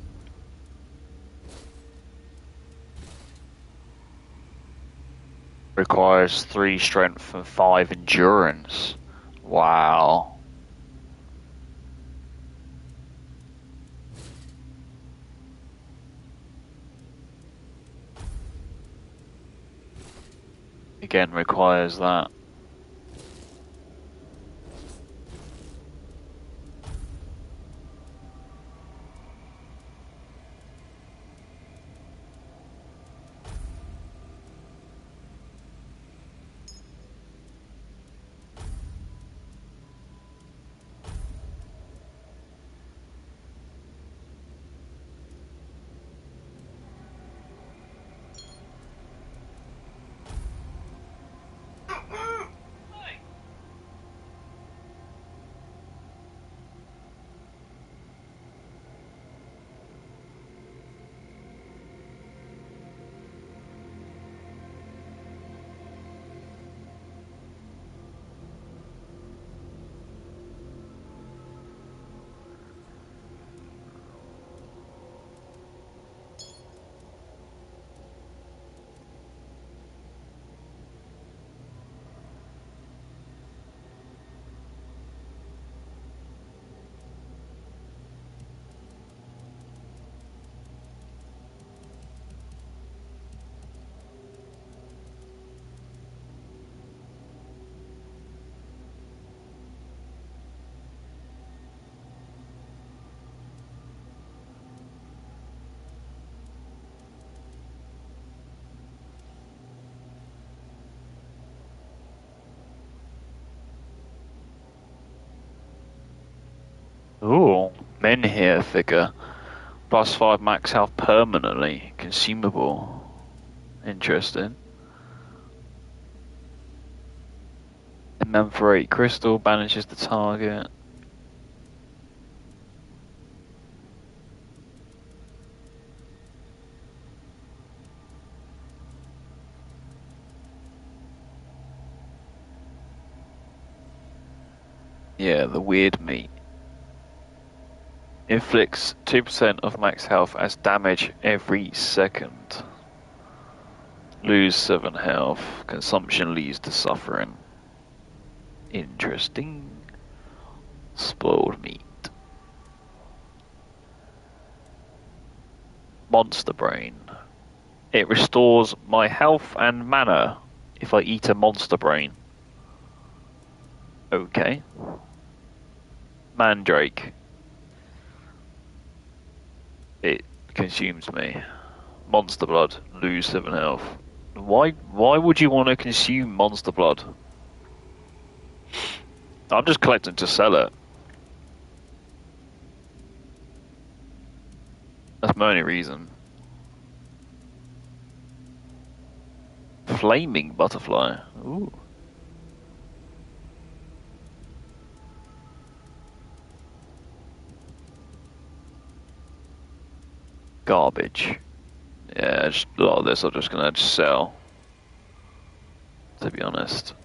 Requires 3 strength and 5 endurance. Wow. Again, requires that. Ooh, menhir figure. +5 max health permanently. Consumable. Interesting. The Memphorate crystal banishes the target. Yeah, the weird meat. Inflicts 2% of max health as damage every second. Lose 7 health. Consumption leads to suffering. Interesting. Spoiled meat. Monster brain. It restores my health and mana if I eat a monster brain. Okay. Mandrake. It consumes me. Monster blood. Lose 7 health. Why would you want to consume monster blood? I'm just collecting to sell it. That's my only reason. Flaming butterfly. Ooh. Garbage. Yeah, just a lot of this I'm just gonna sell. To be honest.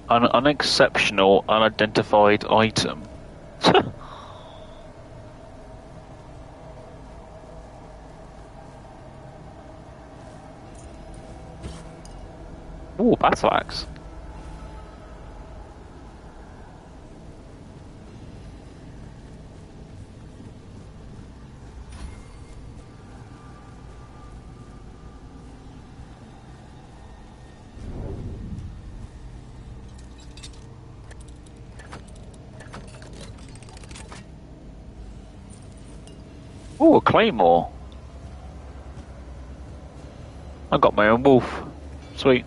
An unexceptional, unidentified item. Ooh, battle axe. Ooh, a claymore. I got my own wolf. Sweet.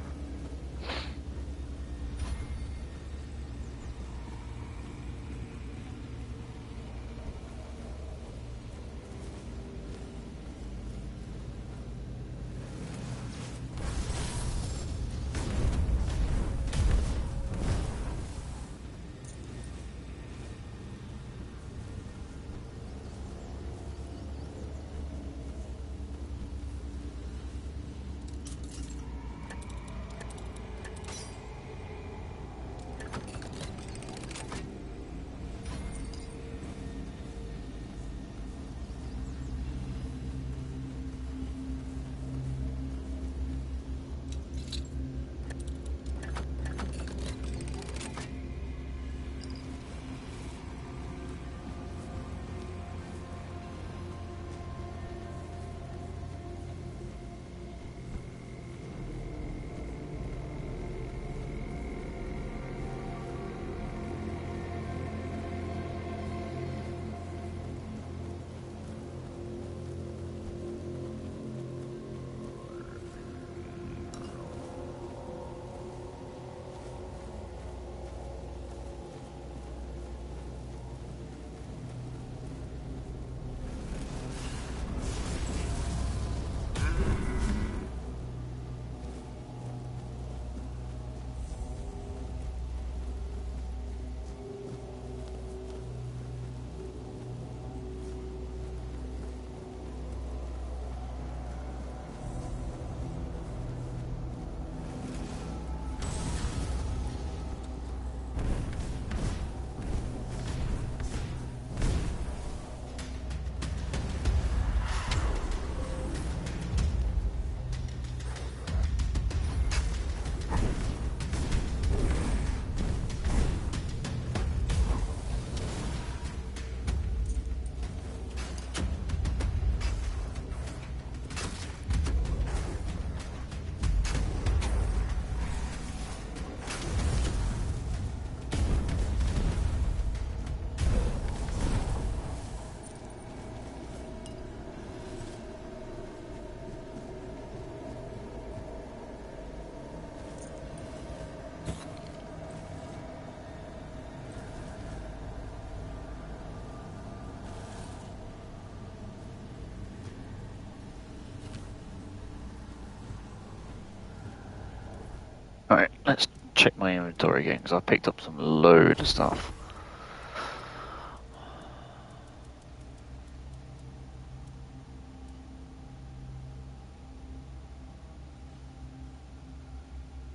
Alright, let's check my inventory again, because I picked up some load of stuff.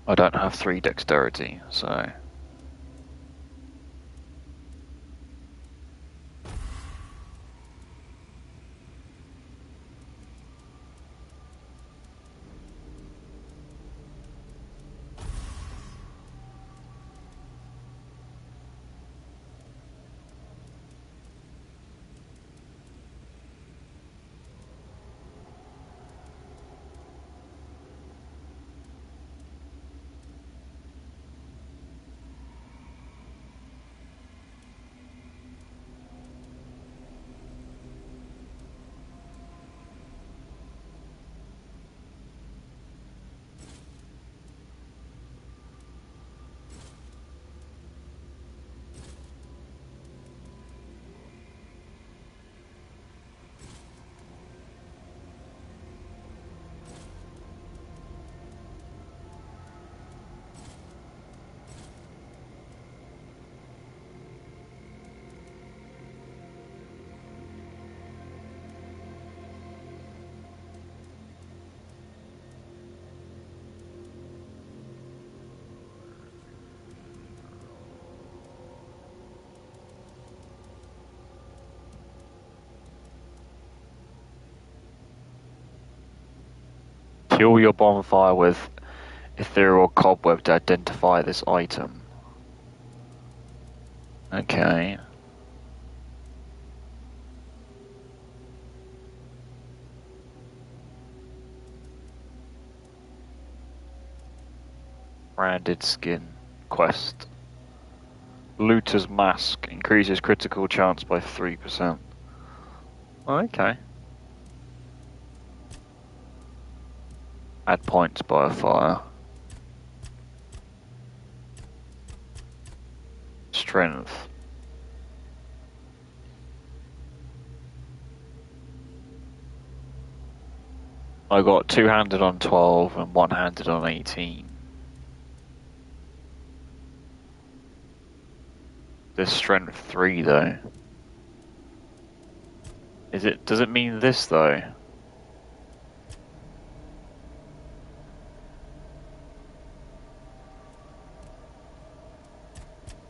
I don't have 3 dexterity, so... Fuel your bonfire with ethereal cobweb to identify this item. Okay. Branded skin. Quest. Looter's mask. Increases critical chance by 3%. Okay. Add points by a fire. Strength. I got 2-handed on 12 and 1-handed on 18. This strength 3 though. Does it mean this though?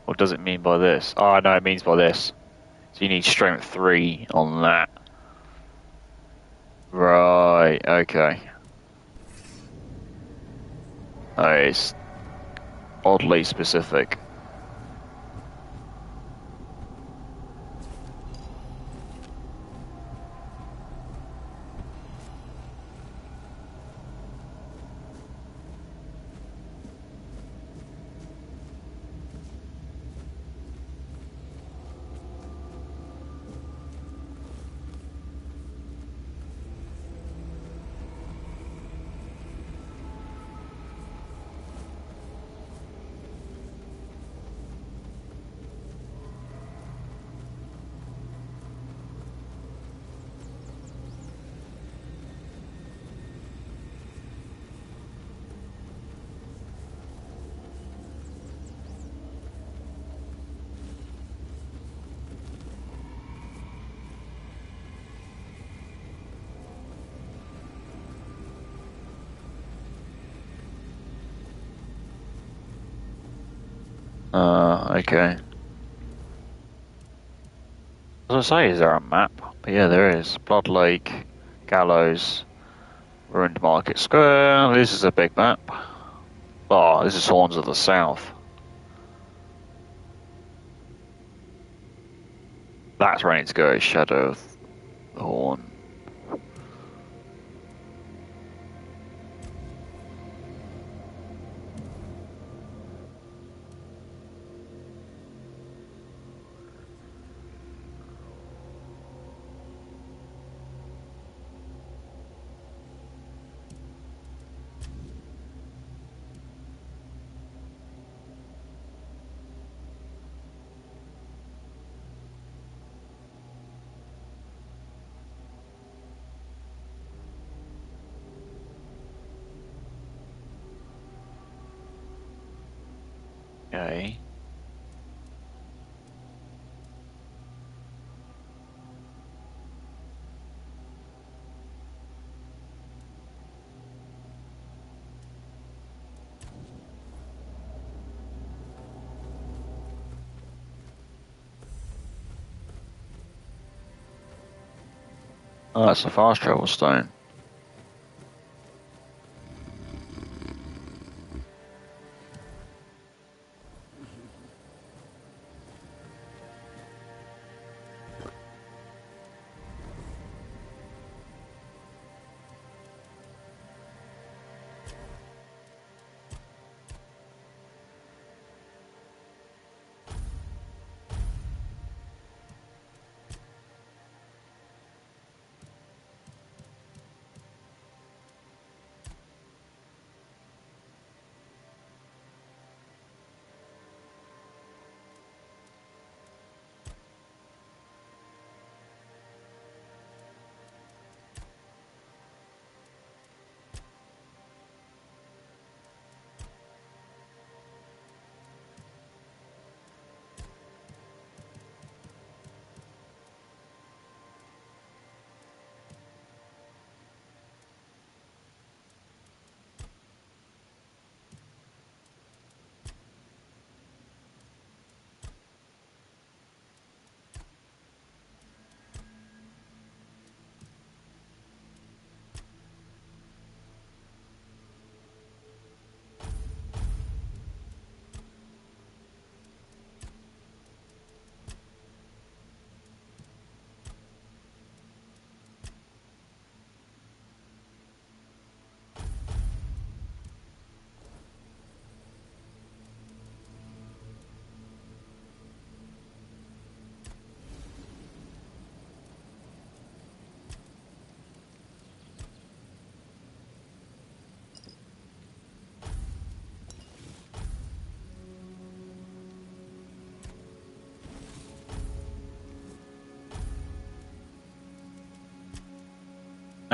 What does it mean by this? Oh no, it means by this. So you need strength 3 on that. Right, okay. Oh, it's oddly specific. Okay. As I say, is there a map? But yeah, there is. Blood Lake, Gallows, Ruined Market Square. This is a big map. Oh, this is Horns of the South. That's ready to go. Shadow of the Horn. Okay. Oh, that's a fast travel stone.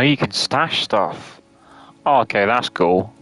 Oh, you can stash stuff. Oh, okay, that's cool.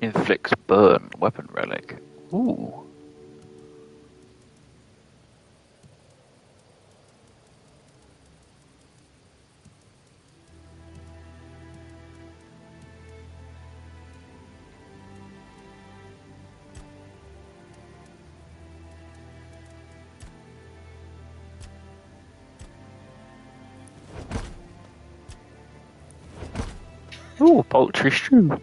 Inflicts burn, weapon relic. Ooh. Ooh, poultry stew.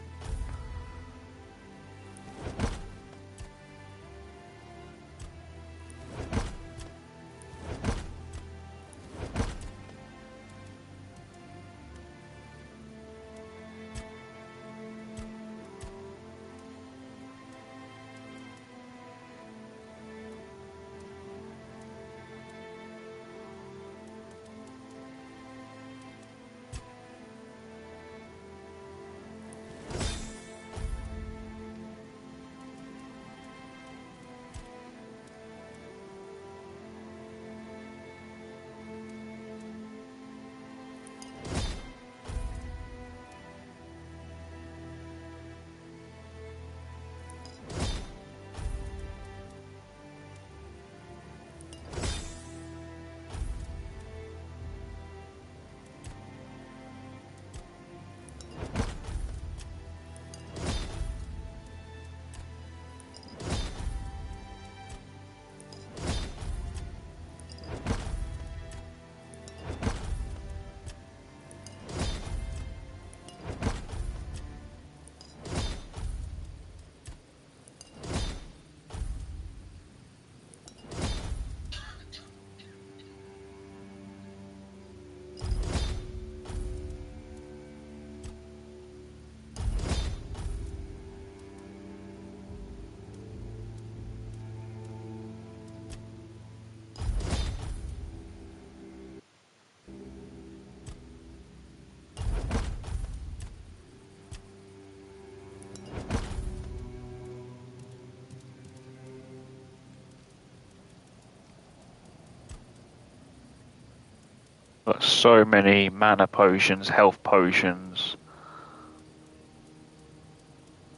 Got so many mana potions, health potions,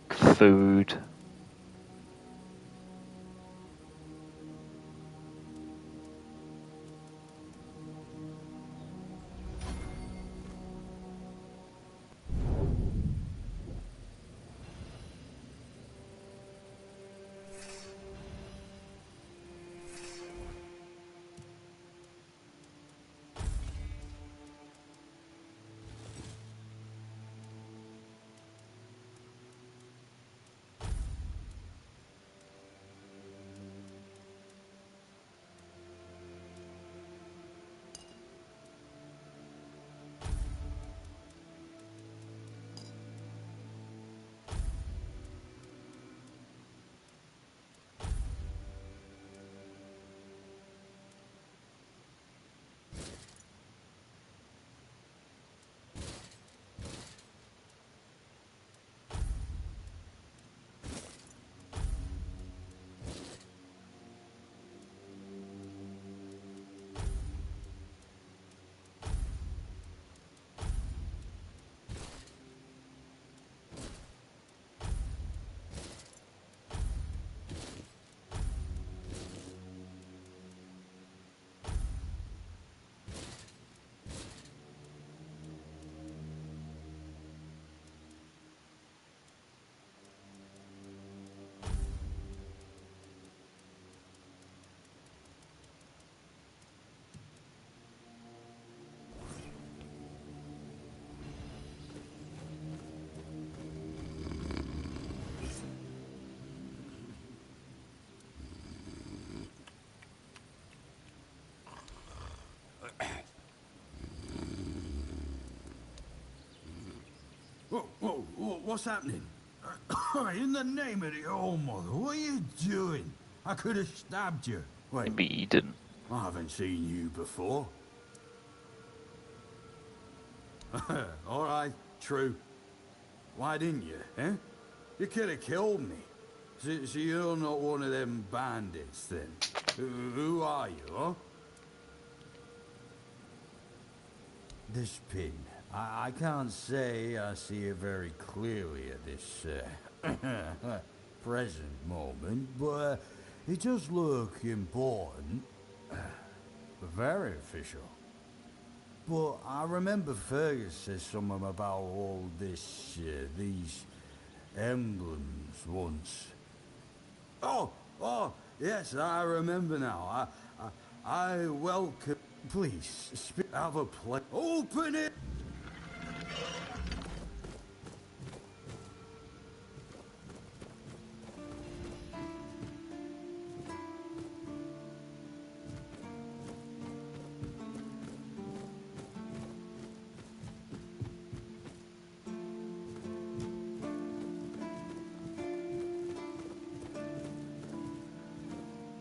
food. Whoa, what's happening? In the name of the Old Mother, what are you doing? I could have stabbed you. Wait, Maybe you didn't. I haven't seen you before. All right, true. Why didn't you, eh? You could have killed me. So you're not one of them bandits, then? Who are you, huh? This pin. I can't say I see it very clearly at this present moment, but it does look important. Very official. But I remember Fergus said something about all this, these emblems once. Oh, yes, I remember now. I welcome... Please, have a plate. Open it!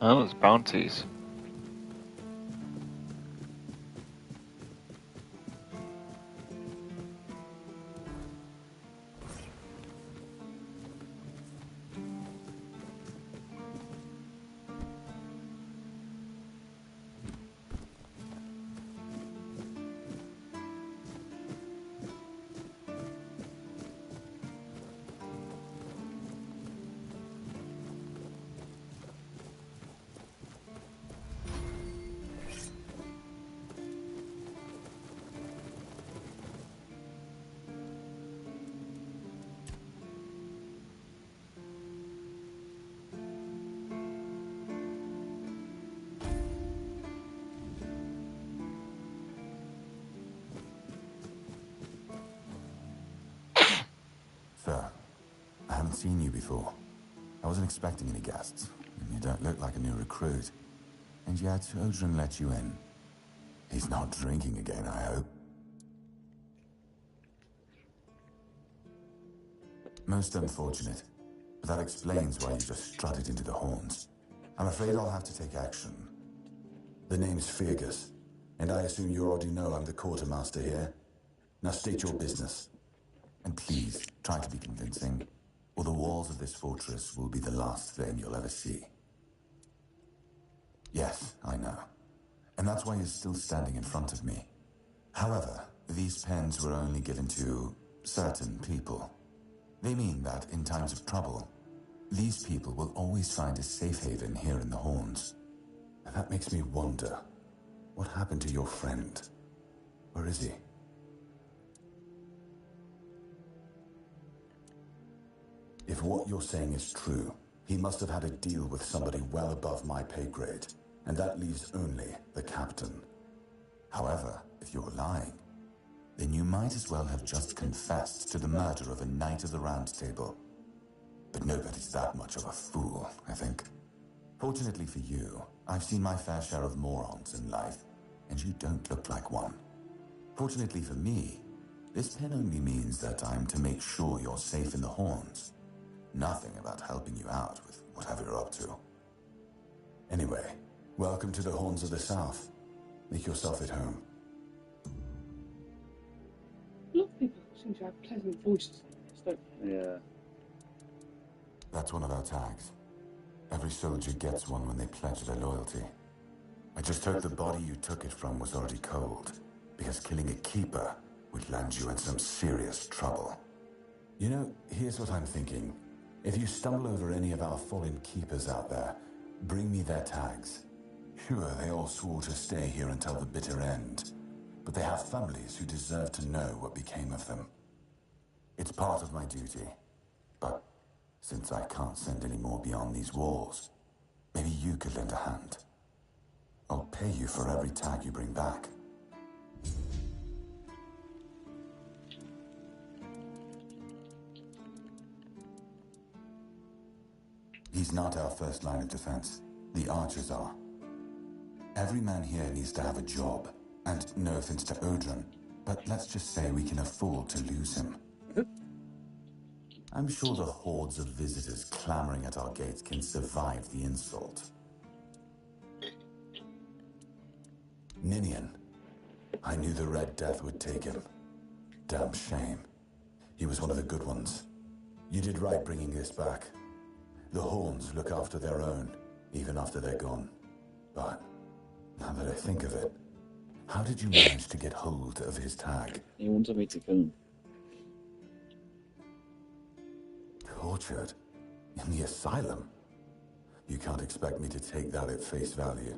Oh, it's bounties. Sir, I haven't seen you before. I wasn't expecting any guests. You don't look like a new recruit. And yet, Odrin let you in. He's not drinking again, I hope. Most unfortunate. But that explains why you just strutted into the horns. I'm afraid I'll have to take action. The name's Fergus, and I assume you already know I'm the quartermaster here. Now state your business. And please, try to be convincing, or the walls of this fortress will be the last thing you'll ever see. Yes, I know. And that's why you're still standing in front of me. However, these pens were only given to certain people. They mean that in times of trouble, these people will always find a safe haven here in the Horns. And that makes me wonder, what happened to your friend? Where is he? If what you're saying is true, he must have had a deal with somebody well above my pay grade, and that leaves only the captain. However, if you're lying, then you might as well have just confessed to the murder of a Knight of the Round Table. But nobody's that much of a fool, I think. Fortunately for you, I've seen my fair share of morons in life, and you don't look like one. Fortunately for me, this pen only means that I'm to make sure you're safe in the Horns. Nothing about helping you out with whatever you're up to. Anyway, welcome to the Horns of the South. Make yourself at home. A lot of people seem to have pleasant voices like this, don't they? Yeah. That's one of our tags. Every soldier gets one when they pledge their loyalty. I just hope the body you took it from was already cold, because killing a keeper would land you in some serious trouble. You know, here's what I'm thinking. If you stumble over any of our fallen keepers out there, bring me their tags. Sure, they all swore to stay here until the bitter end, but they have families who deserve to know what became of them. It's part of my duty, but since I can't send any more beyond these walls, maybe you could lend a hand. I'll pay you for every tag you bring back. He's not our first line of defense. The archers are. Every man here needs to have a job. And no offense to Odrin, but let's just say we can afford to lose him. I'm sure the hordes of visitors clamoring at our gates can survive the insult. Ninian. I knew the Red Death would take him. Damn shame. He was one of the good ones. You did right bringing this back. The Horns look after their own, even after they're gone. But, now that I think of it, how did you manage to get hold of his tag? He wanted me to kill him. Tortured? In the asylum? You can't expect me to take that at face value.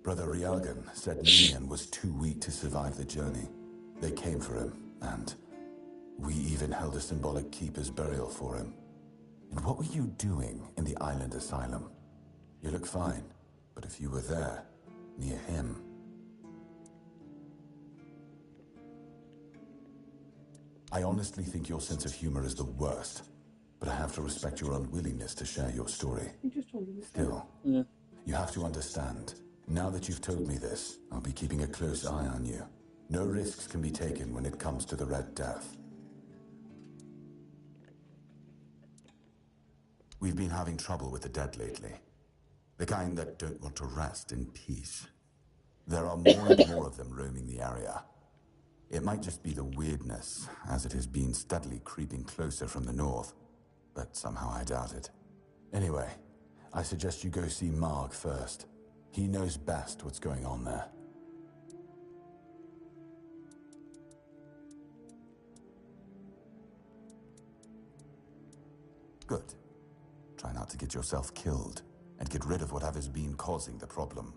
Brother Riagan said Ninian was too weak to survive the journey. They came for him, and we even held a symbolic keeper's burial for him. And what were you doing in the island asylum? You look fine, but if you were there, near him... I honestly think your sense of humor is the worst, but I have to respect your unwillingness to share your story. You just told me. Still, Yeah. you have to understand, now that you've told me this, I'll be keeping a close eye on you. No risks can be taken when it comes to the Red Death. We've been having trouble with the dead lately. The kind that don't want to rest in peace. There are more and more of them roaming the area. It might just be the weirdness, as it has been steadily creeping closer from the north, but somehow I doubt it. Anyway, I suggest you go see Marg first. He knows best what's going on there. Good. Try not to get yourself killed, and get rid of whatever's been causing the problem.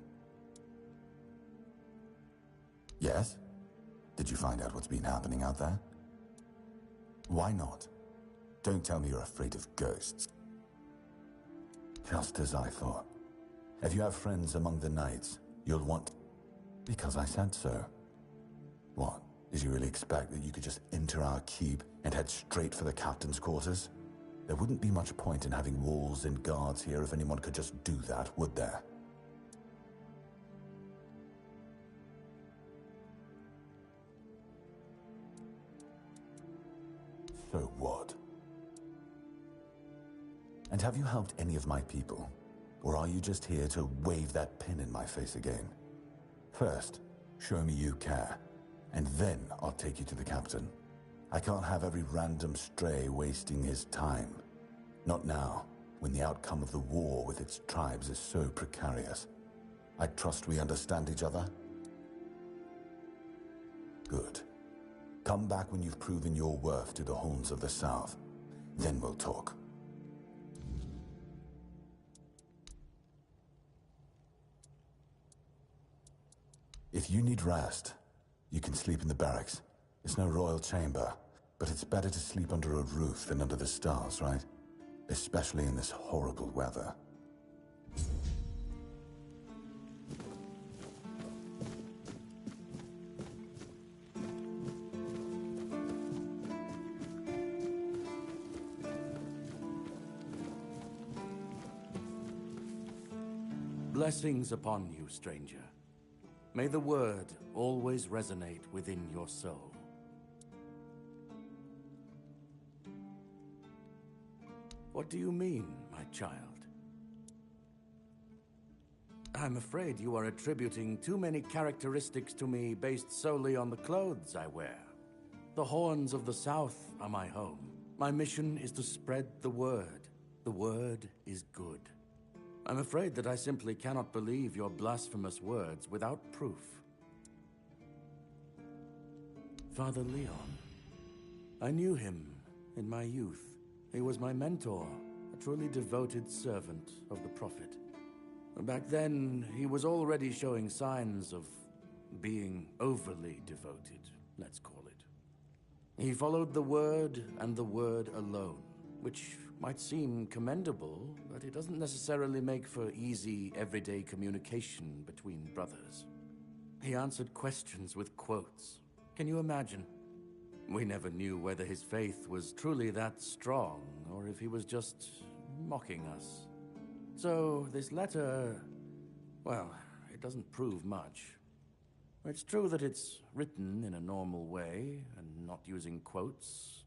Yes? Did you find out what's been happening out there? Why not? Don't tell me you're afraid of ghosts. Just as I thought. If you have friends among the knights, you'll want... Because I said so. What? Did you really expect that you could just enter our keep and head straight for the captain's quarters? There wouldn't be much point in having walls and guards here if anyone could just do that, would there? So what? And have you helped any of my people? Or are you just here to wave that pin in my face again? First, show me you care, and then I'll take you to the captain. I can't have every random stray wasting his time. Not now, when the outcome of the war with its tribes is so precarious. I trust we understand each other? Good. Come back when you've proven your worth to the Horns of the South. Then we'll talk. If you need rest, you can sleep in the barracks. It's no royal chamber, but it's better to sleep under a roof than under the stars, right? Especially in this horrible weather. Blessings upon you, stranger. May the word always resonate within your soul. What do you mean, my child? I'm afraid you are attributing too many characteristics to me based solely on the clothes I wear. The Horns of the South are my home. My mission is to spread the word. The word is good. I'm afraid that I simply cannot believe your blasphemous words without proof. Father Leon. I knew him in my youth. He was my mentor, a truly devoted servant of the Prophet. Back then, he was already showing signs of being overly devoted, let's call it. He followed the word and the word alone, which might seem commendable, but it doesn't necessarily make for easy, everyday communication between brothers. He answered questions with quotes. Can you imagine? We never knew whether his faith was truly that strong, or if he was just mocking us. So, this letter, well, it doesn't prove much. It's true that it's written in a normal way, and not using quotes,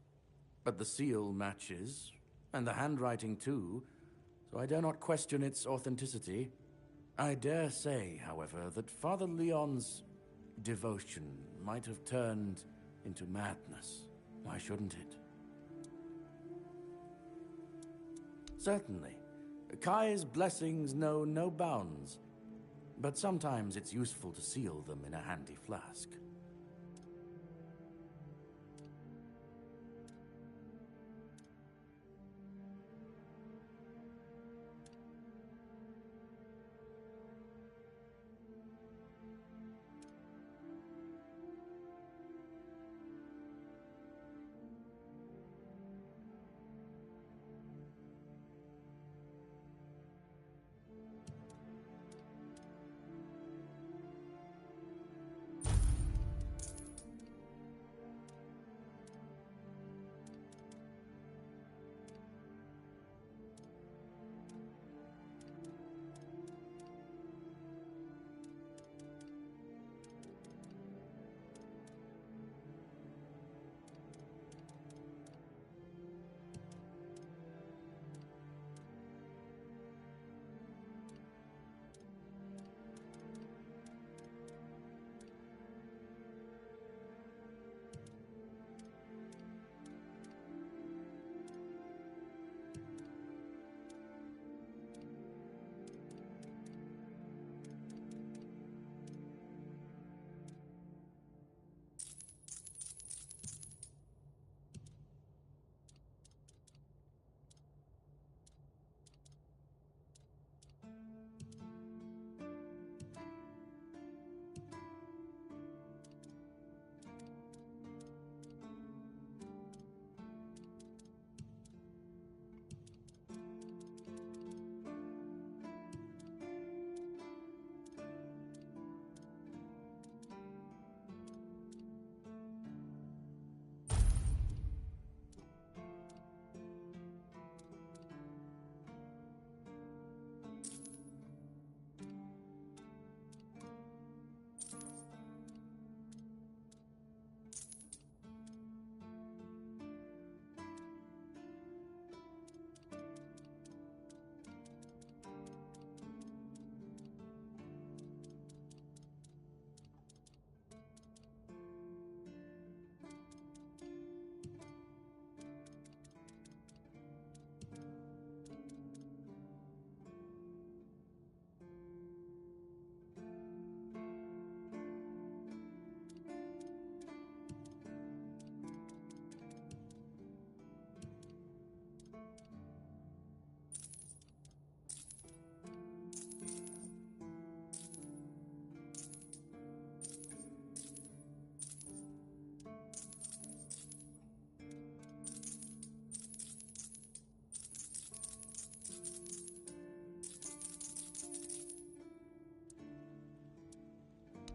but the seal matches, and the handwriting too, so I dare not question its authenticity. I dare say, however, that Father Leon's devotion might have turned into madness. Why shouldn't it? Certainly. Kai's blessings know no bounds, but sometimes it's useful to seal them in a handy flask.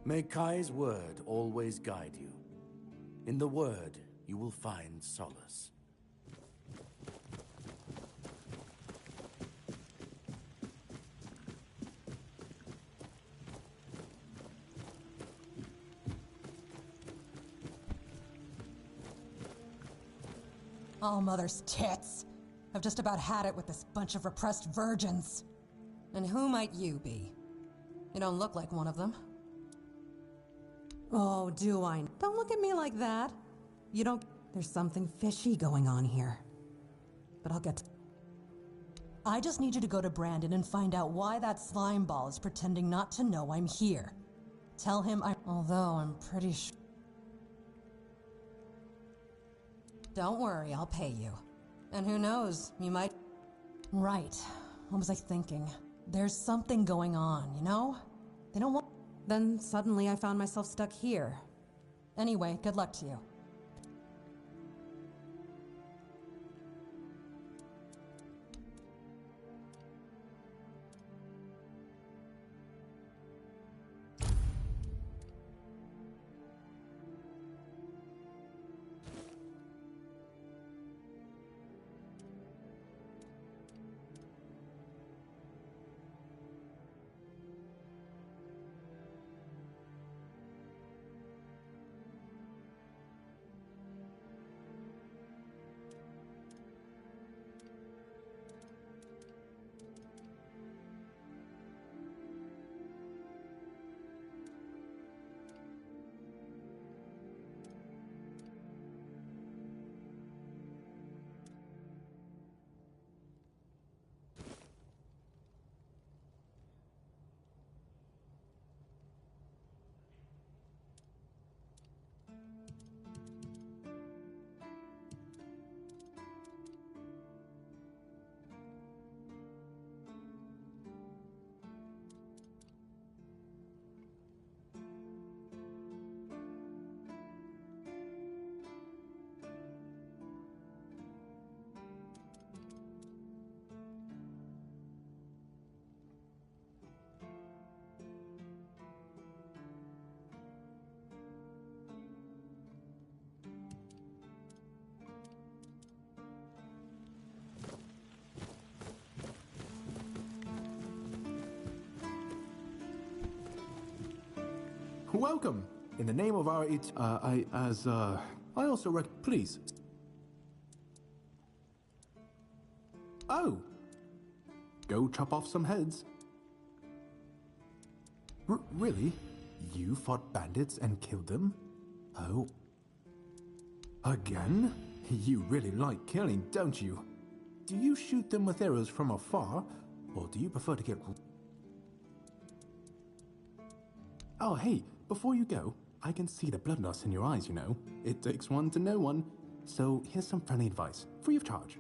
May Kai's word always guide you. In the word, you will find solace. Oh, mother's tits. I've just about had it with this bunch of repressed virgins. And who might you be? You don't look like one of them. Oh, do I? Don't look at me like that. You don't... There's something fishy going on here. But I'll get to... I just need you to go to Brandon and find out why that slime ball is pretending not to know I'm here. Tell him I... Although I'm pretty sure... Don't worry, I'll pay you. And who knows, you might... Right. What was I thinking? There's something going on, you know? They don't want... Then suddenly I found myself stuck here. Anyway, good luck to you. Welcome. In the name of our I also please. Oh. Go chop off some heads. Really? You fought bandits and killed them? Oh. Again? You really like killing, don't you? Do you shoot them with arrows from afar, or do you prefer to get... Oh, hey, before you go, I can see the bloodlust in your eyes, you know. It takes one to know one. So here's some friendly advice, free of charge.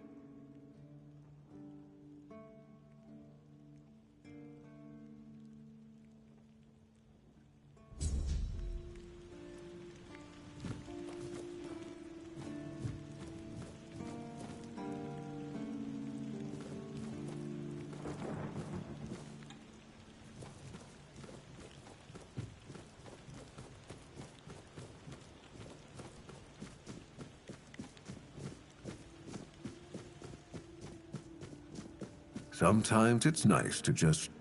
Sometimes it's nice to just...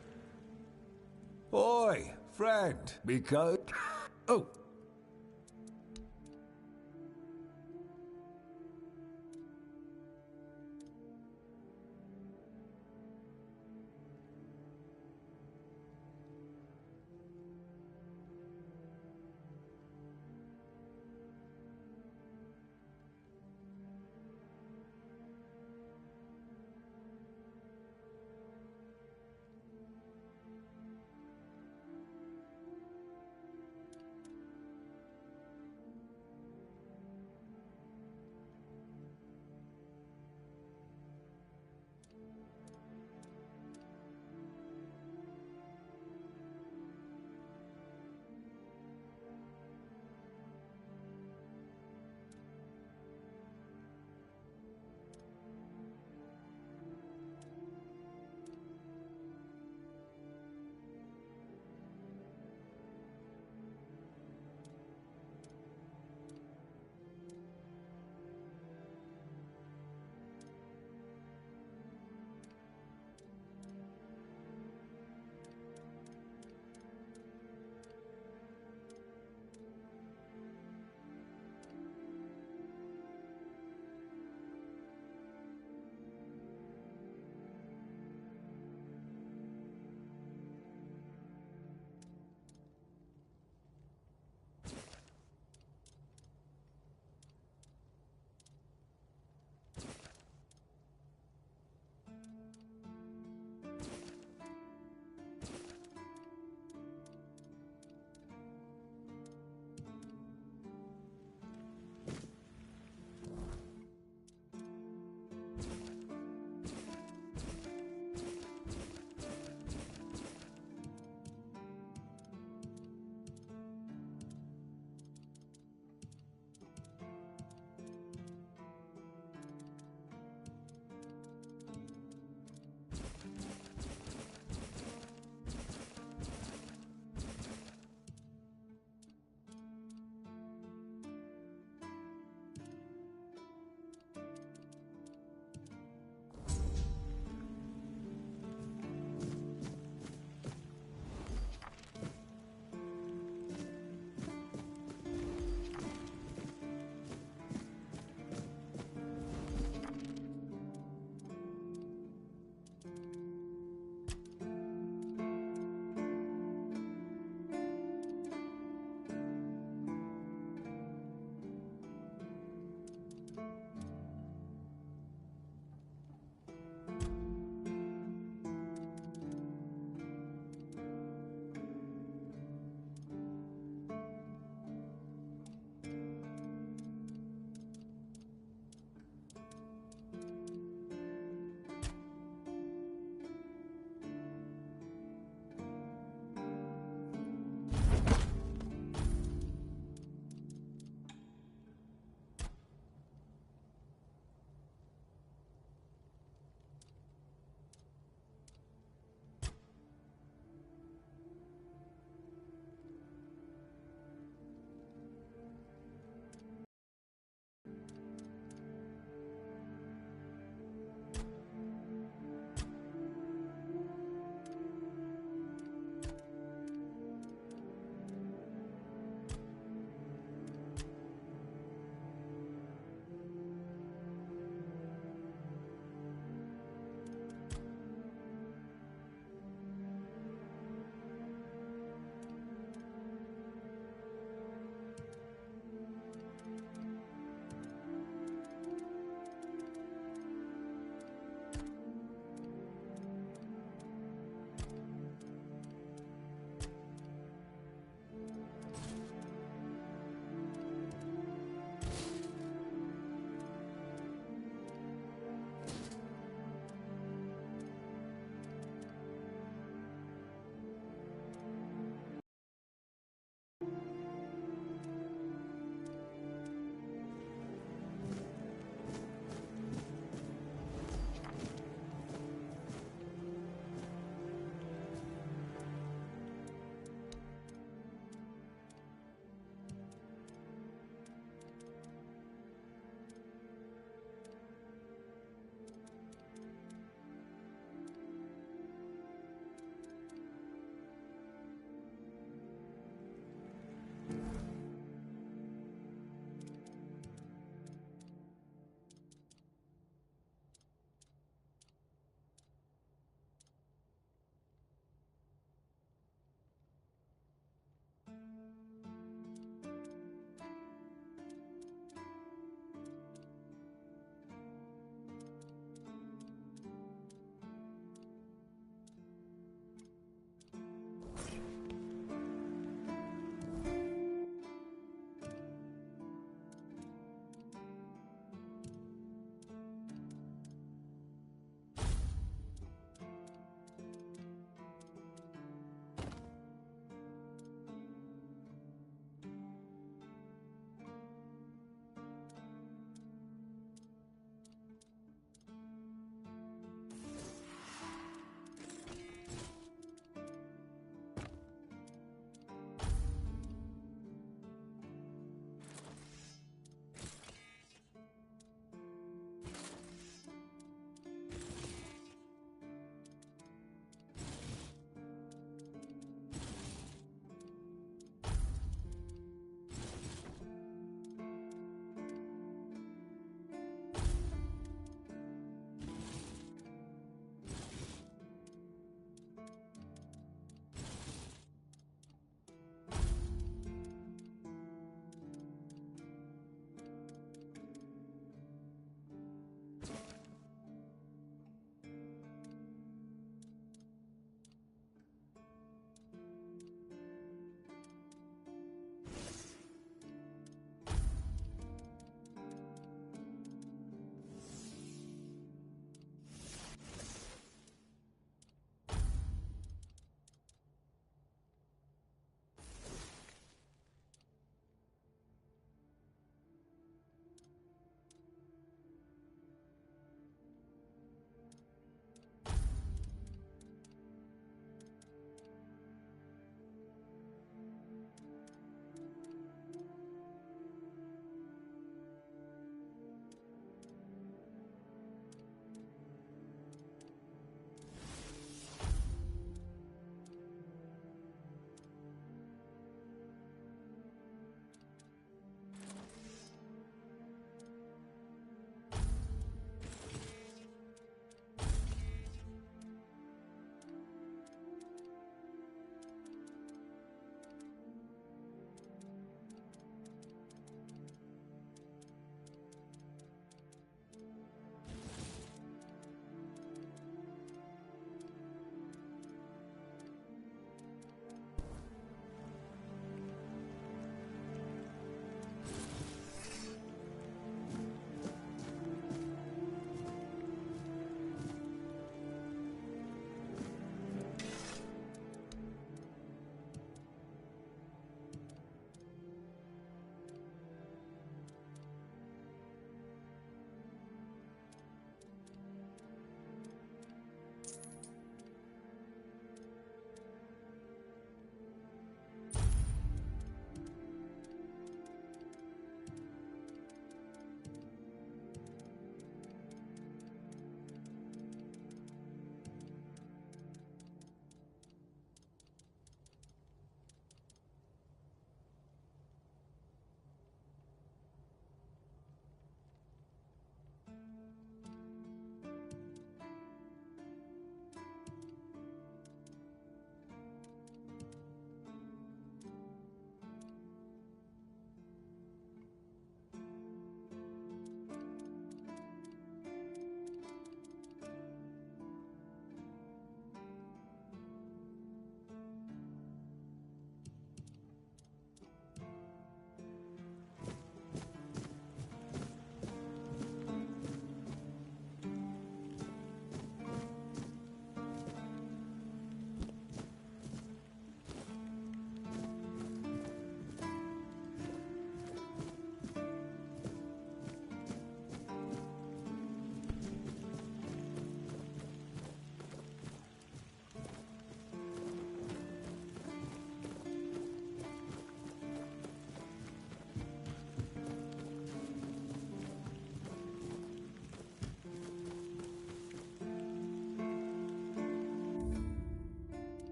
Oi, friend, because... Oh.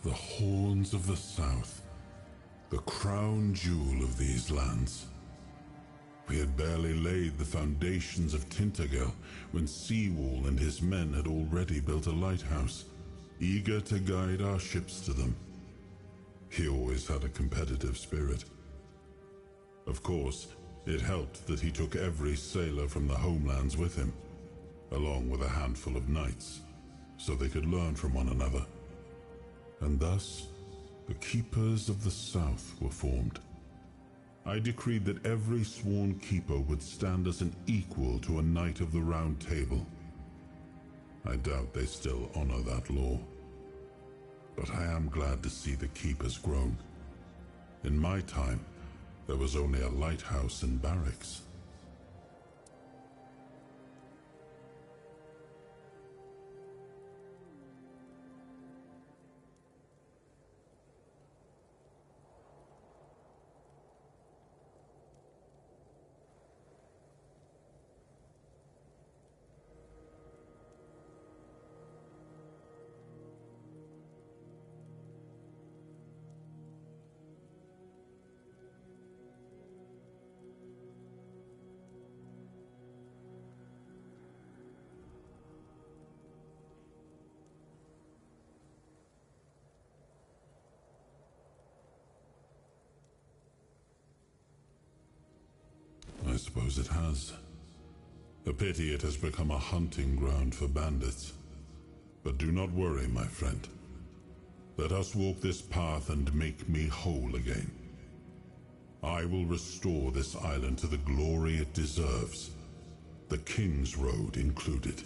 The Horns of the South. The crown jewel of these lands. We had barely laid the foundations of Tainted Grail when Seawall and his men had already built a lighthouse, eager to guide our ships to them. He always had a competitive spirit. Of course, it helped that he took every sailor from the homelands with him, along with a handful of knights, so they could learn from one another. And thus, the Keepers of the South were formed. I decreed that every sworn keeper would stand as an equal to a Knight of the Round Table. I doubt they still honor that law. But I am glad to see the keepers grown. In my time, there was only a lighthouse and barracks. I suppose it has. A pity it has become a hunting ground for bandits. But do not worry, my friend. Let us walk this path and make me whole again. I will restore this island to the glory it deserves, the King's Road included.